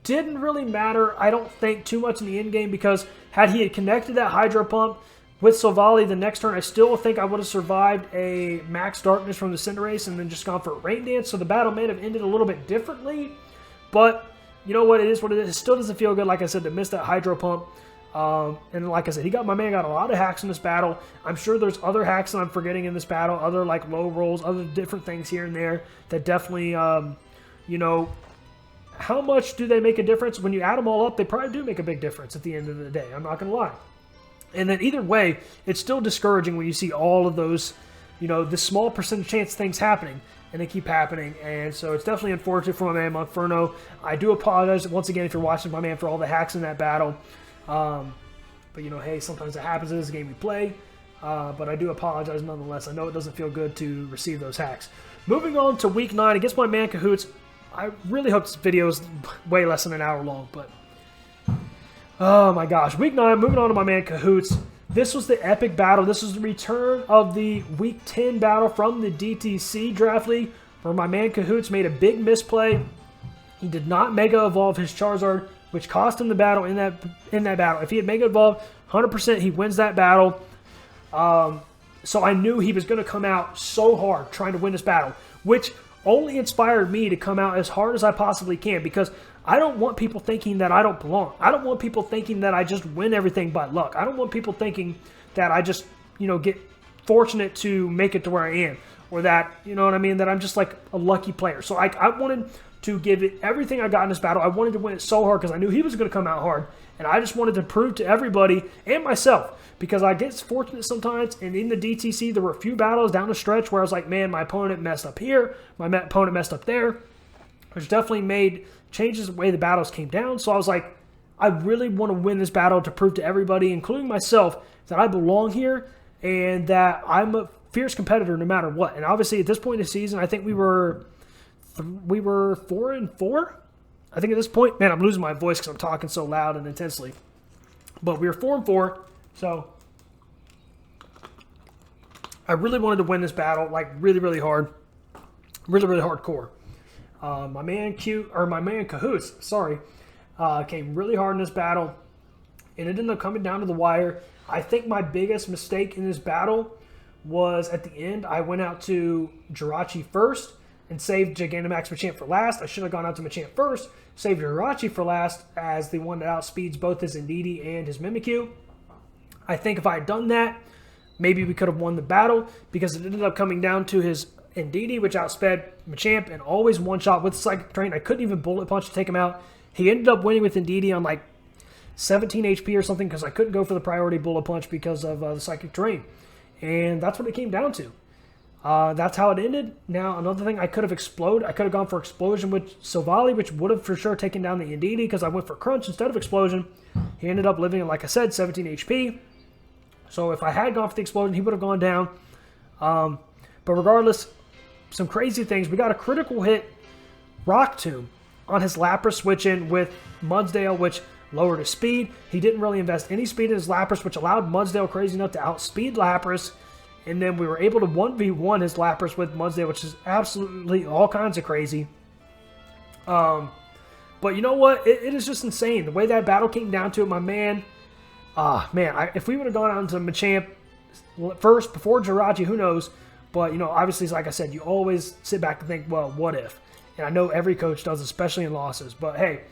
didn't really matter, I don't think, too much in the end game, because had he connected that Hydro Pump with Silvally the next turn, I still think I would have survived a Max Darkness from the Cinderace and then just gone for a Rain Dance. So the battle may have ended a little bit differently. But you know what? It is what it is. It still doesn't feel good, like I said, to miss that Hydro Pump. And like I said, my man got a lot of hacks in this battle. I'm sure there's other hacks that I'm forgetting in this battle, other like low rolls, other different things here and there that definitely, you know, how much do they make a difference? When you add them all up, they probably do make a big difference at the end of the day. I'm not going to lie. And then either way, it's still discouraging when you see all of those, you know, the small percentage chance things happening, and they keep happening. And so it's definitely unfortunate for my man Monkferno. I do apologize once again if you're watching my man for all the hacks in that battle. But, you know, hey, sometimes it happens. It is a game we play. But I do apologize nonetheless. I know it doesn't feel good to receive those hacks. Moving on to Week 9 against my man Cahoots. I really hope this video is way less than an hour long, but... oh my gosh. Week 9, moving on to my man Cahoots. This was the epic battle. This was the return of the Week 10 battle from the DTC Draft League, where my man Cahoots made a big misplay. He did not Mega Evolve his Charizard, which cost him the battle in that battle. If he had Mega Evolved, 100% he wins that battle. So I knew he was going to come out so hard trying to win this battle, which only inspired me to come out as hard as I possibly can, because I don't want people thinking that I don't belong. I don't want people thinking that I just win everything by luck. I don't want people thinking that I just, you know, get fortunate to make it to where I am, or that, you know what I mean, that I'm just like a lucky player. So I wanted to give it everything I got in this battle. I wanted to win it so hard because I knew he was going to come out hard, and I just wanted to prove to everybody and myself, because I get fortunate sometimes, and in the DTC there were a few battles down the stretch where I was like, man, my opponent messed up here, my opponent messed up there, which definitely made changes the way the battles came down. So I was like, I really want to win this battle to prove to everybody, including myself, that I belong here and that I'm a fierce competitor no matter what. And obviously at this point in the season, I think we were 4-4. I think at this point, man, I'm losing my voice because I'm talking so loud and intensely. But we were 4-4. So I really wanted to win this battle, like really, really hard. Really, really hardcore. My man Cahoots, sorry, came really hard in this battle. And it ended up coming down to the wire. I think my biggest mistake in this battle was at the end. I went out to Jirachi first and saved Gigantamax Machamp for last. I should have gone out to Machamp first, saved Jirachi for last as the one that outspeeds both his Indeedee and his Mimikyu. I think if I had done that, maybe we could have won the battle because it ended up coming down to his Indeedee, which outsped Machamp and always one-shot with Psychic Terrain. I couldn't even Bullet Punch to take him out. He ended up winning with Indeedee on like 17 HP or something because I couldn't go for the priority Bullet Punch because of the Psychic Terrain. And that's what it came down to. That's how it ended. Now, another thing, I could have Explode. I could have gone for Explosion with Silvally, which would have for sure taken down the Indeedee because I went for Crunch instead of Explosion. He ended up living, like I said, 17 HP. So if I had gone for the Explosion, he would have gone down. But regardless, some crazy things. We got a critical hit Rock Tomb on his Lapras switch-in with Mudsdale, which lowered his speed. He didn't really invest any speed in his Lapras, which allowed Mudsdale crazy enough to outspeed Lapras. And then we were able to 1v1 his Lapras with Mudsdale, which is absolutely all kinds of crazy. But you know what? It is just insane. The way that battle came down to it, my man. If we would have gone out into Machamp first before Jirachi, who knows? But, you know, obviously, like I said, you always sit back and think, well, what if? And I know every coach does, especially in losses. But, hey,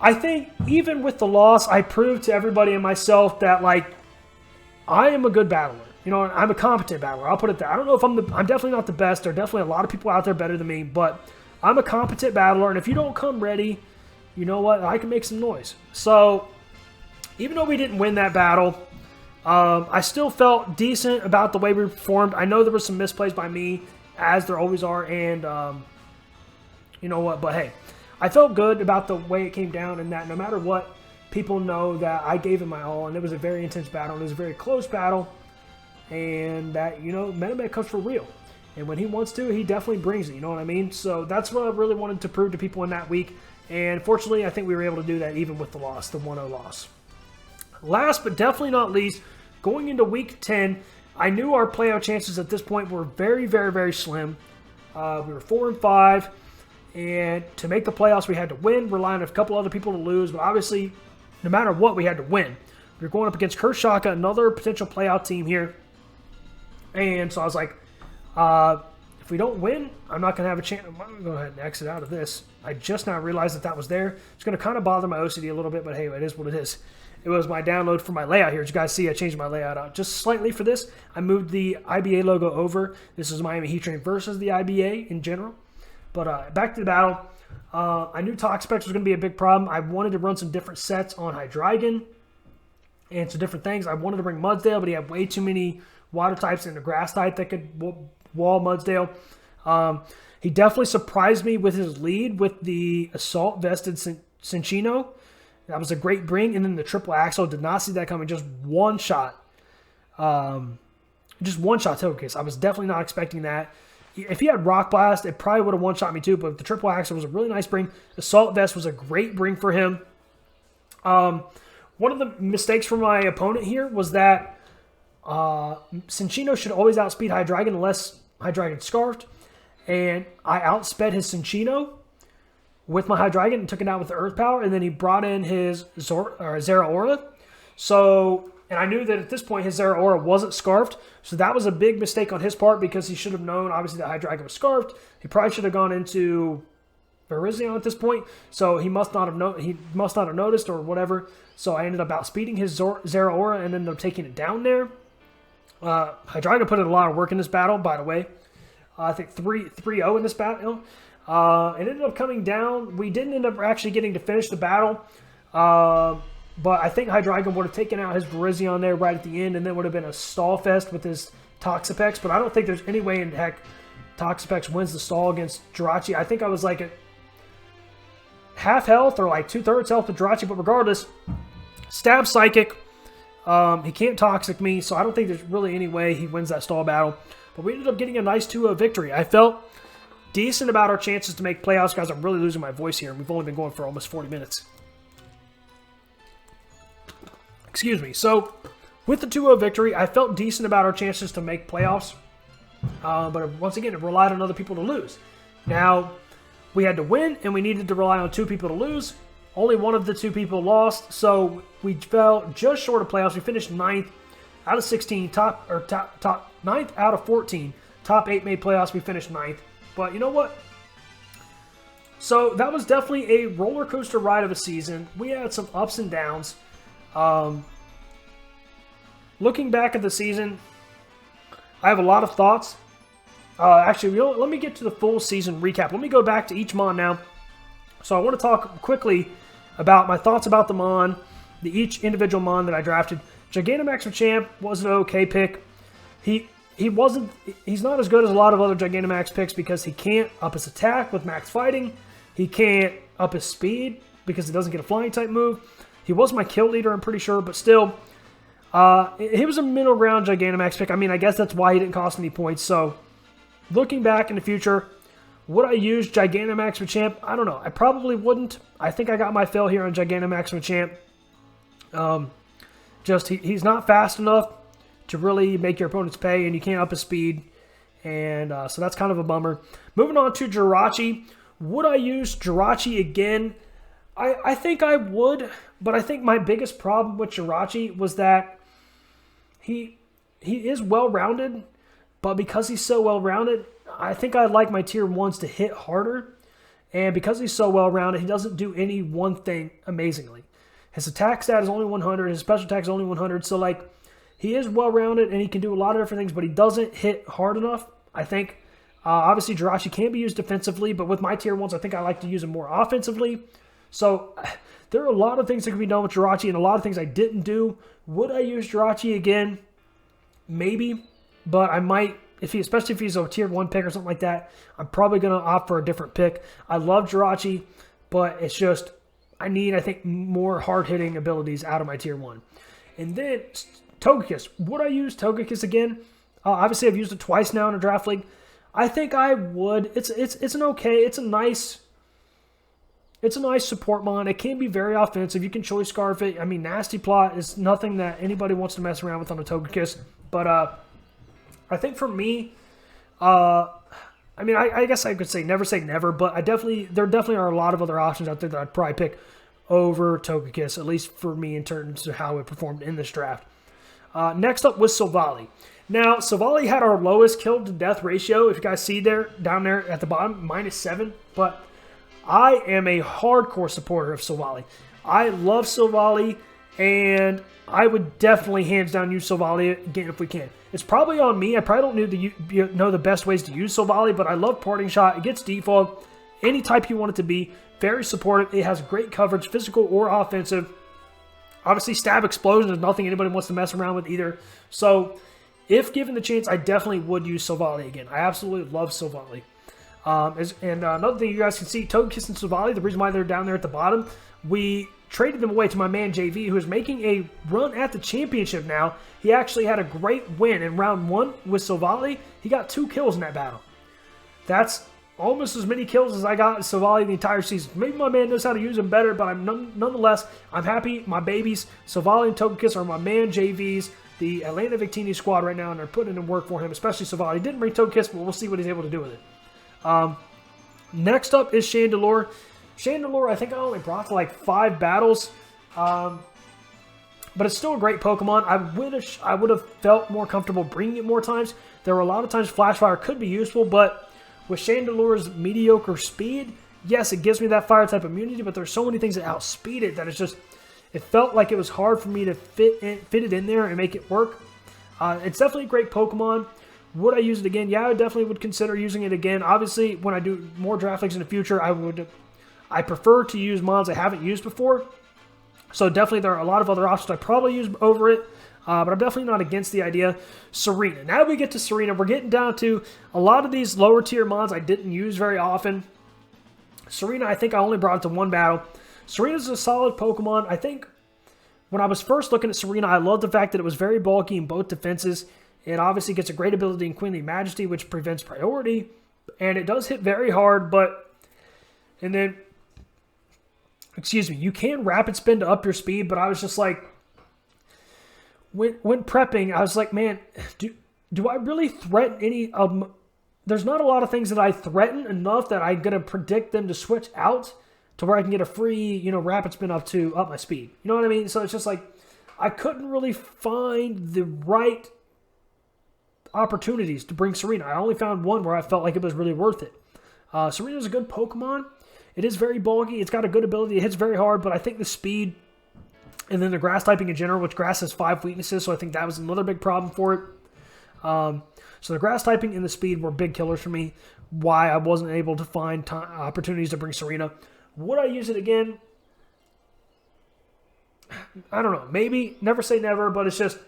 I think even with the loss, I proved to everybody and myself that, like, I am a good battler. You know, I'm a competent battler. I'll put it there. I don't know if I'm definitely not the best. There are definitely a lot of people out there better than me. But I'm a competent battler. And if you don't come ready, you know what? I can make some noise. So, even though we didn't win that battle, I still felt decent about the way we performed. I know there were some misplays by me, as there always are. And, you know what? But, hey, I felt good about the way it came down and that no matter what, people know that I gave it my all. And it was a very intense battle. And it was a very close battle. And that, you know, MetaMech comes for real. And when he wants to, he definitely brings it. You know what I mean? So that's what I really wanted to prove to people in that week. And fortunately, I think we were able to do that even with the loss, the 1-0 loss. Last but definitely not least, going into Week 10, I knew our playoff chances at this point were very, very, very slim. We were 4-5, and to make the playoffs, we had to win, relying on a couple other people to lose. But obviously, no matter what, we had to win. We were going up against Kershaka, another potential playoff team here. And so I was like, if we don't win, I'm not going to have a chance. I'm going to go ahead and exit out of this. I just now realized that was there. It's going to kind of bother my OCD a little bit, but hey, it is what it is. It was my download for my layout here. As you guys see, I changed my layout out just slightly for this. I moved the IBA logo over. This is Miami Heatran versus the IBA in general. But back to the battle. I knew Toxapex was going to be a big problem. I wanted to run some different sets on Hydreigon and some different things. I wanted to bring Mudsdale, but he had way too many water types and a grass type that could wall Mudsdale. He definitely surprised me with his lead with the Assault Vested Cinccino. That was a great bring. And then the triple axle, did not see that coming. Just one shot. Just one shot Togekiss. I was definitely not expecting that. If he had Rock Blast, it probably would have one-shot me too. But the triple axle was a really nice bring. Assault Vest was a great bring for him. One of the mistakes for my opponent here was that Cinccino should always outspeed Hydreigon unless Hydreigon Scarfed. And I outsped his Cinccino with my Hydreigon and took it out with the Earth Power. And then he brought in his Zeraora. So, and I knew that at this point his Zeraora wasn't Scarfed. So that was a big mistake on his part because he should have known, obviously, that Hydreigon was Scarfed. He probably should have gone into Virizion at this point. So he must not have noticed or whatever. So I ended up outspeeding his Zeraora and ended up taking it down there. Hydreigon put in a lot of work in this battle, by the way. I think 3-0 in this battle. It ended up coming down. We didn't end up actually getting to finish the battle. But I think Hydreigon would have taken out his Virizion there right at the end, and then would have been a stall fest with his Toxapex. But I don't think there's any way in heck Toxapex wins the stall against Jirachi. I think I was like at half health or like 2/3 health with Jirachi. But regardless, Stab Psychic. He can't Toxic me, so I don't think there's really any way he wins that stall battle. But we ended up getting a nice 2-0 victory. I felt decent about our chances to make playoffs. Guys, I'm really losing my voice here. We've only been going for almost 40 minutes. Excuse me. So, With the 2-0 victory, I felt decent about our chances to make playoffs. But once again, it relied on other people to lose. Now, we had to win, and we needed to rely on 2 people to lose. Only one of the 2 people lost, so we fell just short of playoffs. We finished 9th out of 16, top 9th out of 14. Top 8 made playoffs. We finished 9th. But you know what? So that was definitely a roller coaster ride of a season. We had some ups and downs. Looking back at the season, I have a lot of thoughts. Actually, let me get to the full season recap. Let me go back to each Mon now. So I want to talk quickly about my thoughts about the Mon, each individual Mon that I drafted. Gigantamax Machamp was an okay pick. He's not as good as a lot of other Gigantamax picks because he can't up his attack with max fighting. He can't up his speed because he doesn't get a flying type move. He was my kill leader, I'm pretty sure, but still, he was a middle ground Gigantamax pick. I mean, I guess that's why he didn't cost any points. So, looking back in the future, would I use Gigantamax Machamp? I don't know. I probably wouldn't. I think I got my fill here on Gigantamax Machamp. He's not fast enough to really make your opponents pay, and you can't up his speed. And so that's kind of a bummer. Moving on to Jirachi. Would I use Jirachi again? I think I would, but I think my biggest problem with Jirachi was that he is well-rounded, but because he's so well-rounded, I think I'd like my tier 1s to hit harder. And because he's so well-rounded, he doesn't do any one thing amazingly. His attack stat is only 100. His special attack is only 100. So, like, he is well-rounded, and he can do a lot of different things, but he doesn't hit hard enough, I think. Obviously, Jirachi can be used defensively, but with my tier 1s, I think I like to use him more offensively. So, there are a lot of things that can be done with Jirachi, and a lot of things I didn't do. Would I use Jirachi again? Maybe, but I might, especially if he's a tier 1 pick or something like that, I'm probably going to opt for a different pick. I love Jirachi, but it's just, I think, more hard-hitting abilities out of my tier 1. And then, Togekiss. Would I use Togekiss again? Obviously, I've used it twice now in a draft league. I think I would. It's a nice support mon. It can be very offensive. You can choice scarf it. I mean, Nasty Plot is nothing that anybody wants to mess around with on a Togekiss. But I think for me, I guess I could say never, but there definitely are a lot of other options out there that I'd probably pick over Togekiss, at least for me in terms of how it performed in this draft. Next up was Silvally. Now, Silvally had our lowest kill to death ratio. If you guys see down there at the bottom, -7. But I am a hardcore supporter of Silvally. I love Silvally, and I would definitely hands down use Silvally again if we can. It's probably on me. I probably don't know the best ways to use Silvally, but I love Parting Shot. It gets default. Any type you want it to be. Very supportive. It has great coverage, physical or offensive. Obviously, Stab Explosion is nothing anybody wants to mess around with either. So, if given the chance, I definitely would use Silvally again. I absolutely love Silvally. Another thing you guys can see, Togekiss and Silvally, the reason why they're down there at the bottom, we traded them away to my man JV, who is making a run at the championship now. He actually had a great win in round 1 with Silvally. He got 2 kills in that battle. That's almost as many kills as I got in Silvally the entire season. Maybe my man knows how to use him better, but nonetheless, I'm happy my babies, Silvally and Togekiss, are my man JV's, the Atlanta Victini squad right now, and they're putting in work for him, especially Silvally. He didn't bring Togekiss, but we'll see what he's able to do with it. Next up is Chandelure. Chandelure, I think I only brought to like 5 battles, but it's still a great Pokemon. I would have felt more comfortable bringing it more times. There were a lot of times Flash Fire could be useful, but with Chandelure's mediocre speed, yes, it gives me that fire type immunity, but there's so many things that outspeed it that it felt like it was hard for me to fit it in there and make it work. It's definitely a great Pokemon. Would I use it again? Yeah, I definitely would consider using it again. Obviously, when I do more draft leagues in the future, I prefer to use mons I haven't used before. So definitely there are a lot of other options I probably use over it. But I'm definitely not against the idea. Serena. Now we get to Serena. We're getting down to a lot of these lower tier mons I didn't use very often. Serena, I think I only brought it to 1 battle. Serena's a solid Pokemon. I think when I was first looking at Serena, I loved the fact that it was very bulky in both defenses. It obviously gets a great ability in Queenly Majesty, which prevents priority. And it does hit very hard, and then, you can rapid spin to up your speed, but I was just like, when prepping, I was like, man, do I really threaten any of... There's not a lot of things that I threaten enough that I'm going to predict them to switch out to where I can get a free, rapid spin up to up my speed. You know what I mean? So it's just like, I couldn't really find the right opportunities to bring Serena. I only found one where I felt like it was really worth it. Serena's a good Pokemon. It is very bulky. It's got a good ability. It hits very hard, but I think the speed and then the grass typing in general, which grass has 5 weaknesses, so I think that was another big problem for it. So the grass typing and the speed were big killers for me, why I wasn't able to find opportunities to bring Serena. Would I use it again? I don't know. Maybe. Never say never, but it's just...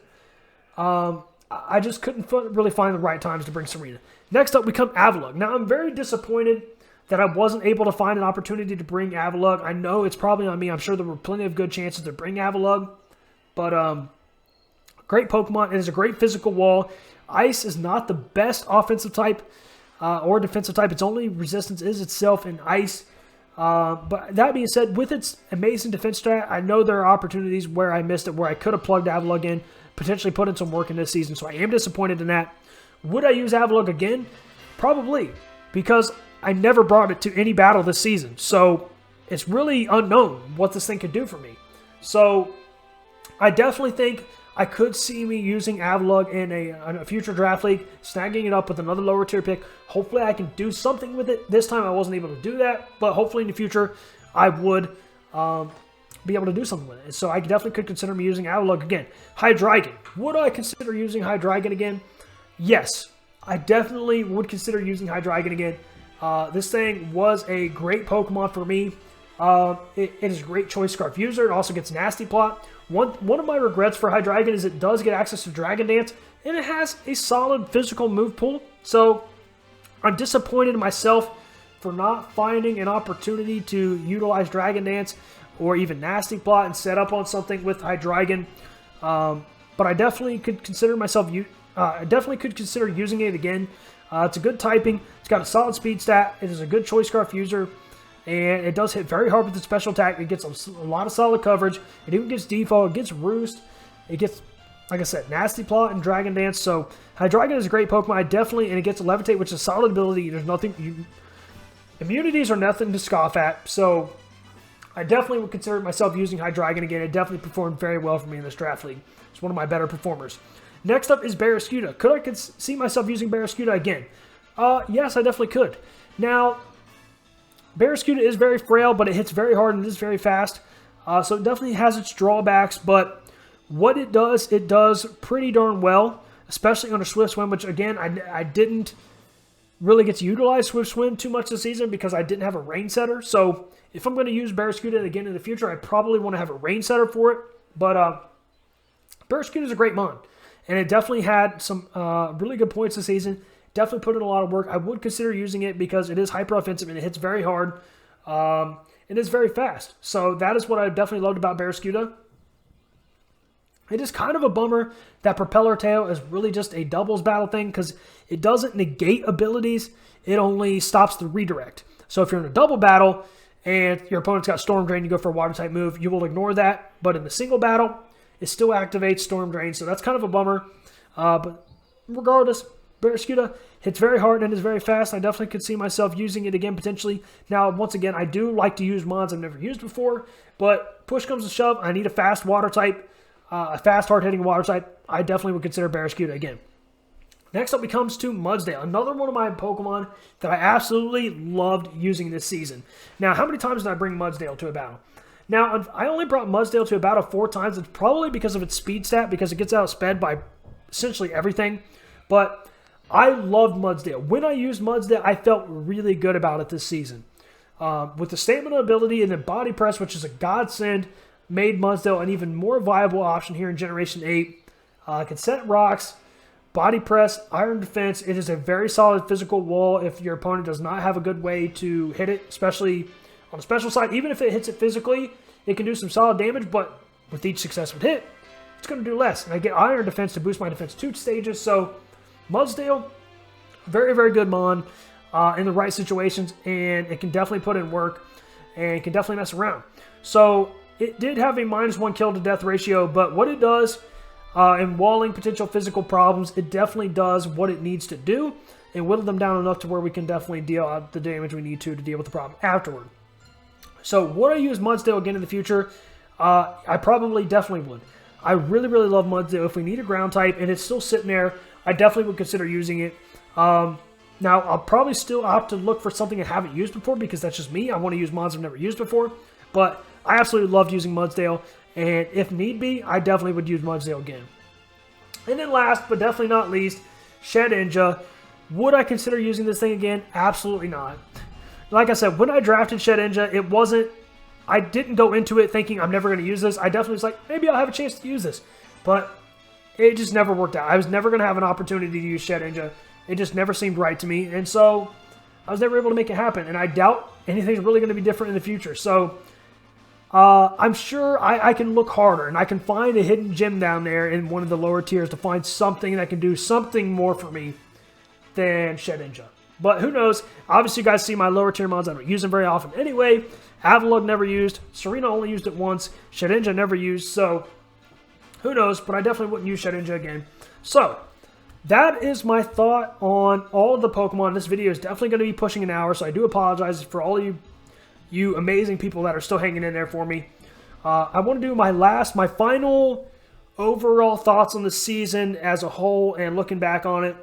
I just couldn't really find the right times to bring Serena. Next up, we come Avalugg. Now, I'm very disappointed that I wasn't able to find an opportunity to bring Avalugg. I know it's probably on me. I'm sure there were plenty of good chances to bring Avalugg. But, great Pokemon. It is a great physical wall. Ice is not the best offensive type or defensive type. Its only resistance is itself in Ice. But that being said, with its amazing defense strat, I know there are opportunities where I missed it, where I could have plugged Avalugg in, potentially put in some work in this season. So I am disappointed in that. Would I use Avalugg again? Probably, because I never brought it to any battle this season. So it's really unknown what this thing could do for me. So I definitely think I could see me using Avalugg in a future draft league, snagging it up with another lower tier pick. Hopefully I can do something with it. This time I wasn't able to do that, but hopefully in the future I would be able to do something with it. So I definitely could consider me using Avalugg again. Hydreigon. Would I consider using Hydreigon again? Yes, I definitely would consider using Hydreigon again. This thing was a great Pokemon for me. It is a great Choice Scarf user. It also gets Nasty Plot. One of my regrets for Hydreigon is it does get access to Dragon Dance, and it has a solid physical move pool. So I'm disappointed in myself for not finding an opportunity to utilize Dragon Dance or even Nasty Plot and set up on something with Hydreigon. But I definitely could consider using it again. It's a good typing. It's got a solid speed stat. It is a good Choice Scarf user. And it does hit very hard with its special attack. It gets a lot of solid coverage. It even gets default. It gets Roost. It gets, like I said, Nasty Plot and Dragon Dance. So Hydreigon is a great Pokemon. And it gets a Levitate, which is a solid ability. There's nothing... immunities are nothing to scoff at. So I definitely would consider myself using Hydreigon again. It definitely performed very well for me in this draft league. It's one of my better performers. Next up is Barraskewda. Could I see myself using Barraskewda again? Yes, I definitely could. Now... Barraskewda is very frail, but it hits very hard and it is very fast. So it definitely has its drawbacks, but what it does pretty darn well, especially on a Swift Swim, which again, I didn't really get to utilize Swift Swim too much this season because I didn't have a rain setter. So if I'm going to use Barraskewda again in the future, I probably want to have a rain setter for it. But Barraskewda is a great mon, and it definitely had some really good points this season. Definitely put in a lot of work. I would consider using it because it is hyper offensive and it hits very hard. It is very fast. So that is what I definitely loved about Barraskewda. It is kind of a bummer that Propeller Tail is really just a doubles battle thing because it doesn't negate abilities. It only stops the redirect. So if you're in a double battle and your opponent's got Storm Drain, you go for a water type move, you will ignore that. But in the single battle, it still activates Storm Drain. So that's kind of a bummer. But regardless... Barraskewda hits very hard and is very fast. I definitely could see myself using it again potentially. Now, once again, I do like to use mons I've never used before, but push comes to shove. I need a fast water type, a fast, hard-hitting water type. I definitely would consider Barraskewda again. Next up, it comes to Mudsdale, another one of my Pokemon that I absolutely loved using this season. Now, how many times did I bring Mudsdale to a battle? Now, I only brought Mudsdale to a battle 4 times. It's probably because of its speed stat, because it gets outsped by essentially everything, but... I loved Mudsdale. When I used Mudsdale, I felt really good about it this season. With the stamina ability and the body press, which is a godsend, made Mudsdale an even more viable option here in Generation 8. Can set rocks, body press, iron defense. It is a very solid physical wall if your opponent does not have a good way to hit it, especially on the special side. Even if it hits it physically, it can do some solid damage, but with each successive hit, it's going to do less. And I get iron defense to boost my defense 2 stages, so... Mudsdale, very, very good mon in the right situations, and it can definitely put in work and can definitely mess around. So it did have a -1 kill to death ratio, but what it does, and walling potential physical problems, it definitely does what it needs to do and whittle them down enough to where we can definitely deal out the damage we need to deal with the problem afterward. So would I use Mudsdale again in the future? I probably definitely would. I really, really love Mudsdale. If we need a ground type and it's still sitting there, I definitely would consider using it. Now, I'll probably still have to look for something I haven't used before because that's just me. I want to use mods I've never used before. But I absolutely loved using Mudsdale. And if need be, I definitely would use Mudsdale again. And then last, but definitely not least, Shedinja. Would I consider using this thing again? Absolutely not. Like I said, when I drafted Shedinja, it wasn't... I didn't go into it thinking I'm never going to use this. I definitely was like, maybe I'll have a chance to use this. But it just never worked out. I was never going to have an opportunity to use Shedinja. It just never seemed right to me. And so I was never able to make it happen. And I doubt anything's really going to be different in the future. So I'm sure I can look harder. And I can find a hidden gem down there in one of the lower tiers to find something that can do something more for me than Shedinja. But who knows? Obviously, you guys see my lower tier mods. I don't use them very often anyway. Avalug never used. Serena only used it once. Shedinja never used. So who knows? But I definitely wouldn't use Shedinja again. So that is my thought on all of the Pokemon. This video is definitely going to be pushing an hour. So I do apologize for all of you amazing people that are still hanging in there for me. I want to do my final overall thoughts on the season as a whole and looking back on it.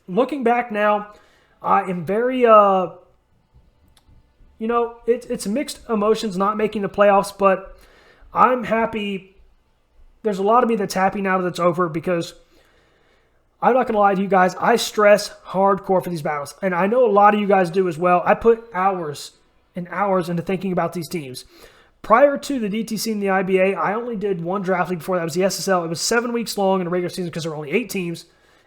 Looking back now, I am very, it's mixed emotions not making the playoffs, but I'm happy. There's a lot of me that's happy now that it's over because I'm not going to lie to you guys. I stress hardcore for these battles, and I know a lot of you guys do as well. I put hours and hours into thinking about these teams. Prior to the DTC and the IBA, I only did one draft league before that. Was the SSL. It was 7 weeks long in the regular season because there were only 8 teams.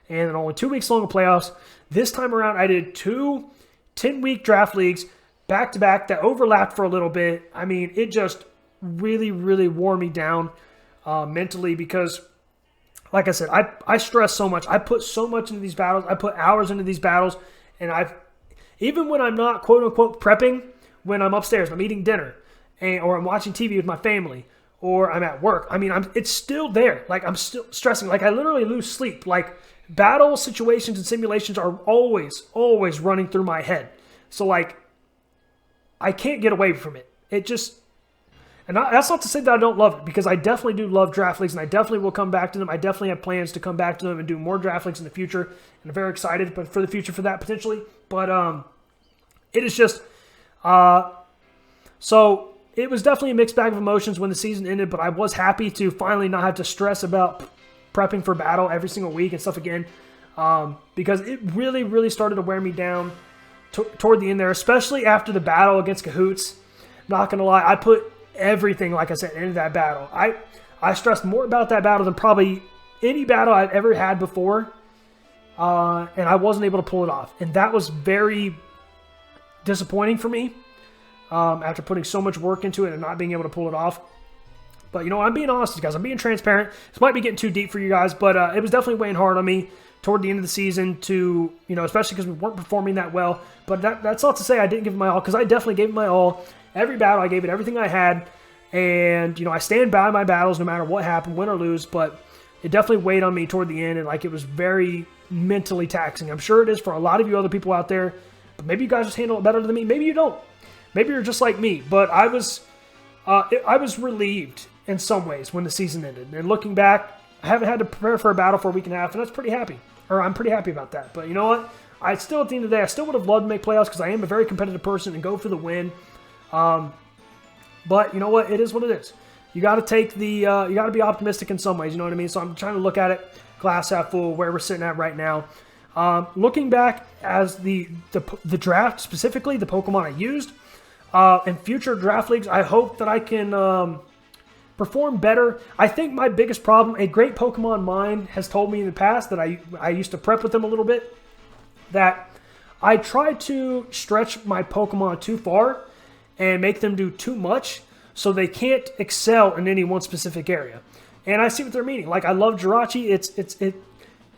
And then only 2 weeks long of playoffs. This time around, I did 2 10-week draft leagues back-to-back that overlapped for a little bit. I mean, it just really, really wore me down mentally because, like I said, I stress so much. I put so much into these battles. I put hours into these battles. And even when I'm not, quote-unquote, prepping, when I'm upstairs, I'm eating dinner, or I'm watching TV with my family, or I'm at work, I mean, it's still there. Like, I'm still stressing. Like, I literally lose sleep. Like, battle situations and simulations are always, always running through my head. So, like, I can't get away from it. It just... And that's not to say that I don't love it, because I definitely do love draft leagues, and I definitely will come back to them. I definitely have plans to come back to them and do more draft leagues in the future, and I'm very excited for the future for that, potentially. But it is just... So, it was definitely a mixed bag of emotions when the season ended, but I was happy to finally not have to stress about prepping for battle every single week and stuff again, because it really, really started to wear me down toward the end there, especially after the battle against Cahoots. Not going to lie, I put everything, like I said, into that battle. I stressed more about that battle than probably any battle I've ever had before, and I wasn't able to pull it off. And that was very disappointing for me after putting so much work into it and not being able to pull it off. But, I'm being honest with you guys. I'm being transparent. This might be getting too deep for you guys, but it was definitely weighing hard on me toward the end of the season to, especially because we weren't performing that well. But that's not to say I didn't give it my all, because I definitely gave it my all. Every battle, I gave it everything I had. And, I stand by my battles no matter what happened, win or lose. But it definitely weighed on me toward the end, and, it was very mentally taxing. I'm sure it is for a lot of you other people out there. But maybe you guys just handle it better than me. Maybe you don't. Maybe you're just like me. But I was relieved in some ways when the season ended. And looking back, I haven't had to prepare for a battle for a week and a half, and that's pretty happy. Or I'm pretty happy about that. But you know what? At the end of the day, I still would have loved to make playoffs because I am a very competitive person and go for the win. But you know what? It is what it is. You got to you got to be optimistic in some ways. You know what I mean? So I'm trying to look at it glass half full, where we're sitting at right now. Looking back as the draft, specifically the Pokemon I used, in future draft leagues, I hope that I can perform better. I think my biggest problem, a great Pokemon mind has told me in the past that I used to prep with them a little bit, that I try to stretch my Pokemon too far and make them do too much so they can't excel in any one specific area. And I see what they're meaning. Like, I love Jirachi.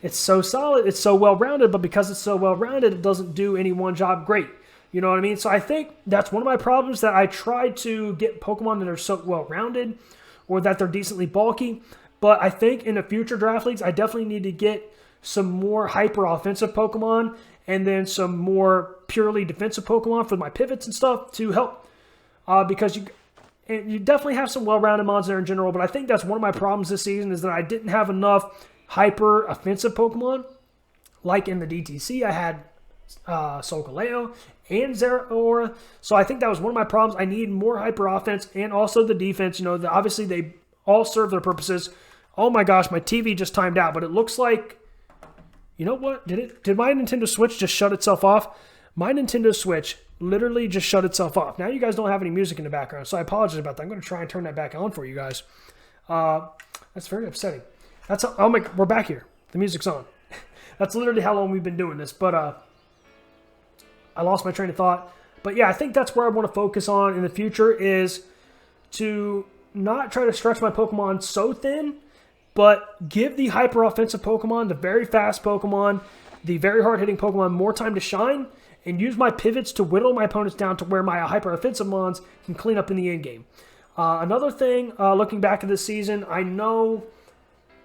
It's so solid. It's so well-rounded, but because it's so well-rounded, it doesn't do any one job great. You know what I mean? So I think that's one of my problems, that I try to get Pokemon that are so well-rounded or that they're decently bulky, But I think in the future draft leagues, I definitely need to get some more hyper offensive Pokemon and then some more purely defensive Pokemon for my pivots and stuff to help. Because you definitely have some well-rounded mons there in general, but I think that's one of my problems this season is that I didn't have enough hyper offensive Pokemon. Like in the DTC, I had Solgaleo and Zeraora. So I think that was one of my problems. I need more hyper offense and also the defense. Obviously they all serve their purposes. Oh my gosh, my TV just timed out, but it looks like, you know what? Did my Nintendo Switch just shut itself off? My Nintendo Switch literally just shut itself off. Now you guys don't have any music in the background, so I apologize about that. I'm going to try and turn that back on for you guys. That's very upsetting. We're back here. The music's on. That's literally how long we've been doing this, but I lost my train of thought. But yeah, I think that's where I want to focus on in the future is to not try to stretch my Pokemon so thin, but give the hyper offensive Pokemon, the very fast Pokemon, the very hard-hitting Pokemon more time to shine, and use my pivots to whittle my opponents down to where my hyper offensive mons can clean up in the end game. Another thing, looking back at this season, I know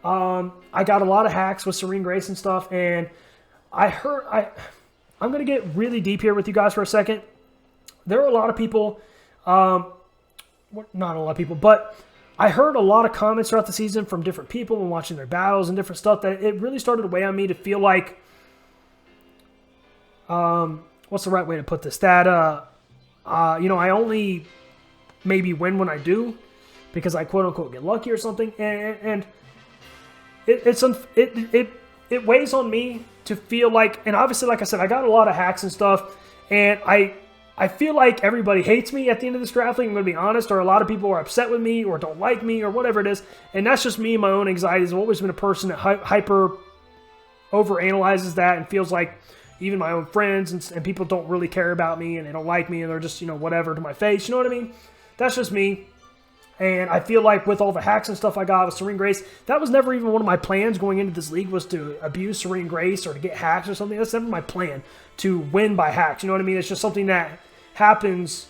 I got a lot of hacks with Serene Grace and stuff, and I'm going to get really deep here with you guys for a second. There are a lot of people, not a lot of people, but I heard a lot of comments throughout the season from different people when watching their battles and different stuff that it really started to weigh on me to feel like, what's the right way to put this? That, I only maybe win when I do because I quote unquote get lucky or something. And it weighs on me to feel like, and obviously, like I said, I got a lot of hacks and stuff, and I feel like everybody hates me at the end of this draft league, I'm going to be honest, or a lot of people are upset with me or don't like me or whatever it is, and that's just me and my own anxieties. I've always been a person that hyper overanalyzes that and feels like even my own friends and people don't really care about me and they don't like me and they're just, whatever to my face, you know what I mean? That's just me. And I feel like with all the hacks and stuff I got with Serene Grace, that was never even one of my plans going into this league was to abuse Serene Grace or to get hacks or something. That's never my plan, to win by hacks. You know what I mean? It's just something that happens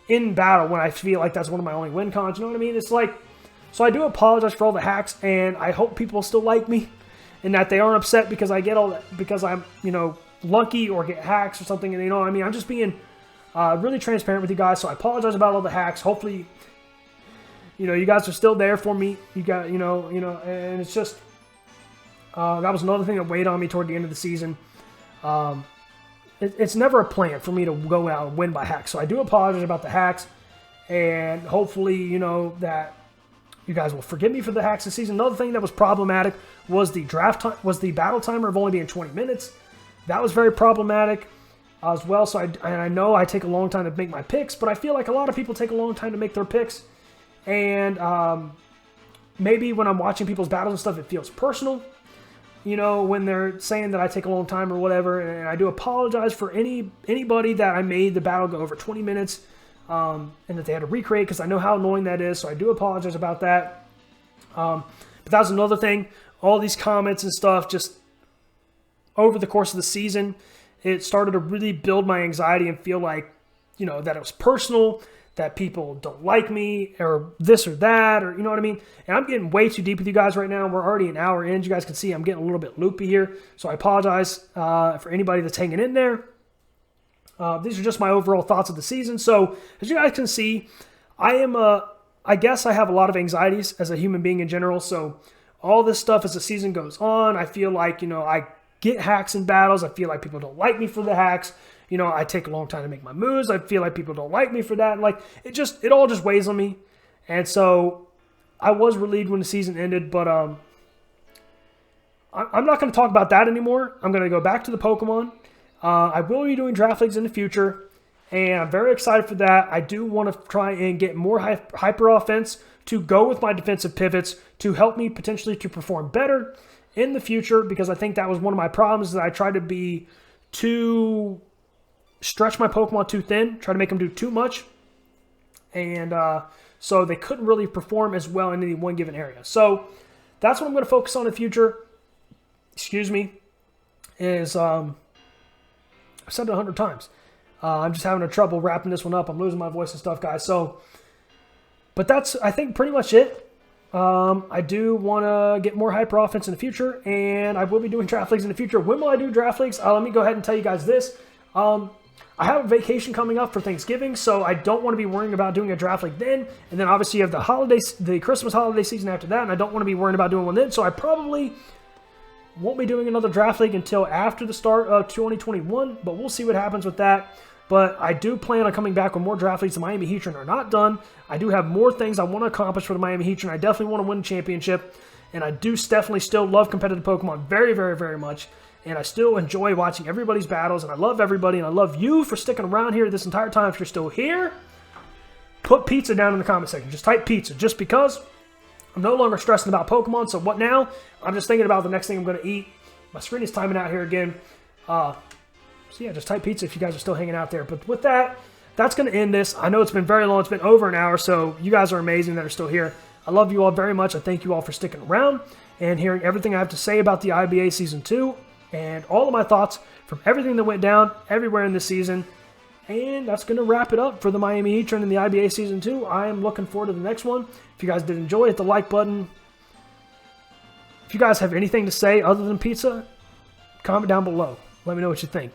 in battle when I feel like that's one of my only win cons. You know what I mean? It's like, so I do apologize for all the hacks, and I hope people still like me and that they aren't upset because I get all that, because I'm, lucky or get hacks or something. And I'm just being really transparent with you guys. So I apologize about all the hacks. Hopefully, you guys are still there for me. You got, and it's just, that was another thing that weighed on me toward the end of the season. It's never a plan for me to go out and win by hacks. So I do apologize about the hacks, and hopefully, that you guys will forgive me for the hacks this season. Another thing that was problematic was the the battle timer of only being 20 minutes. That was very problematic as well. So I know I take a long time to make my picks, but I feel like a lot of people take a long time to make their picks. And maybe when I'm watching people's battles and stuff, it feels personal, when they're saying that I take a long time or whatever. And I do apologize for anybody that I made the battle go over 20 minutes and that they had to recreate, because I know how annoying that is. So I do apologize about that. But that was another thing. All these comments and stuff, just over the course of the season, it started to really build my anxiety and feel like, that it was personal, that people don't like me or this or that, or you know what I mean? And I'm getting way too deep with you guys right now. We're already an hour in. You guys can see I'm getting a little bit loopy here. So I apologize for anybody that's hanging in there. These are just my overall thoughts of the season. So as you guys can see, I guess I have a lot of anxieties as a human being in general. So all this stuff as the season goes on, I feel like, I get hacks in battles. I feel like people don't like me for the hacks. I take a long time to make my moves. I feel like people don't like me for that. Like, it all just weighs on me. And so I was relieved when the season ended, but I'm not going to talk about that anymore. I'm going to go back to the Pokemon. I will be doing draft leagues in the future, and I'm very excited for that. I do want to try and get more hyper offense to go with my defensive pivots to help me potentially to perform better in the future, because I think that was one of my problems, that I tried to be too stretch my Pokemon too thin, try to make them do too much, and so they couldn't really perform as well in any one given area. So that's what I'm going to focus on in the future. Excuse me, is I've said it 100 times. I'm just having trouble wrapping this one up. I'm losing my voice and stuff, guys. So, but that's, I think, pretty much it I do want to get more hyper offense in the future, and I will be doing draft leagues in the future. When will I do draft leagues? Let me go ahead and tell you guys this. I have a vacation coming up for Thanksgiving, so I don't want to be worrying about doing a draft league then. And then obviously you have the Christmas holiday season after that, and I don't want to be worrying about doing one then. So I probably won't be doing another draft league until after the start of 2021, but we'll see what happens with that. But I do plan on coming back with more draft leagues. The Miami Heatran are not done. I do have more things I want to accomplish for the Miami Heatran. I definitely want to win a championship, and I do definitely still love competitive Pokemon very, very, very much. And I still enjoy watching everybody's battles, and I love everybody, and I love you for sticking around here this entire time. If you're still here, put pizza down in the comment section. Just type pizza, just because I'm no longer stressing about Pokemon. So what now? I'm just thinking about the next thing I'm going to eat. My screen is timing out here again. So yeah, just type pizza if you guys are still hanging out there. But with that, that's going to end this. I know it's been very long. It's been over an hour, so you guys are amazing that are still here. I love you all very much. I thank you all for sticking around and hearing everything I have to say about the IBA Season 2 and all of my thoughts from everything that went down everywhere in this season. And that's going to wrap it up for the Miami Heatran and the IBA Season 2. I am looking forward to the next one. If you guys did enjoy, hit the like button. If you guys have anything to say other than pizza, comment down below. Let me know what you think.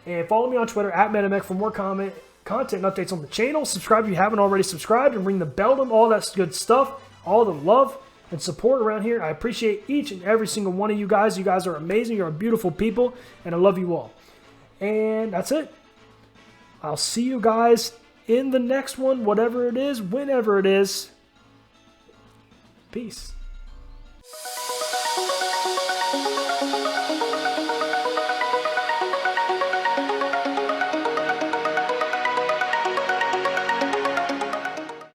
And follow me on Twitter at MetaMech for more content and updates on the channel. Subscribe if you haven't already subscribed, and ring the bell to all that good stuff, all the love and support around here. I appreciate each and every single one of you guys. You guys are amazing. You're beautiful people, and I love you all. And that's it. I'll see you guys in the next one, whatever it is, whenever it is. Peace.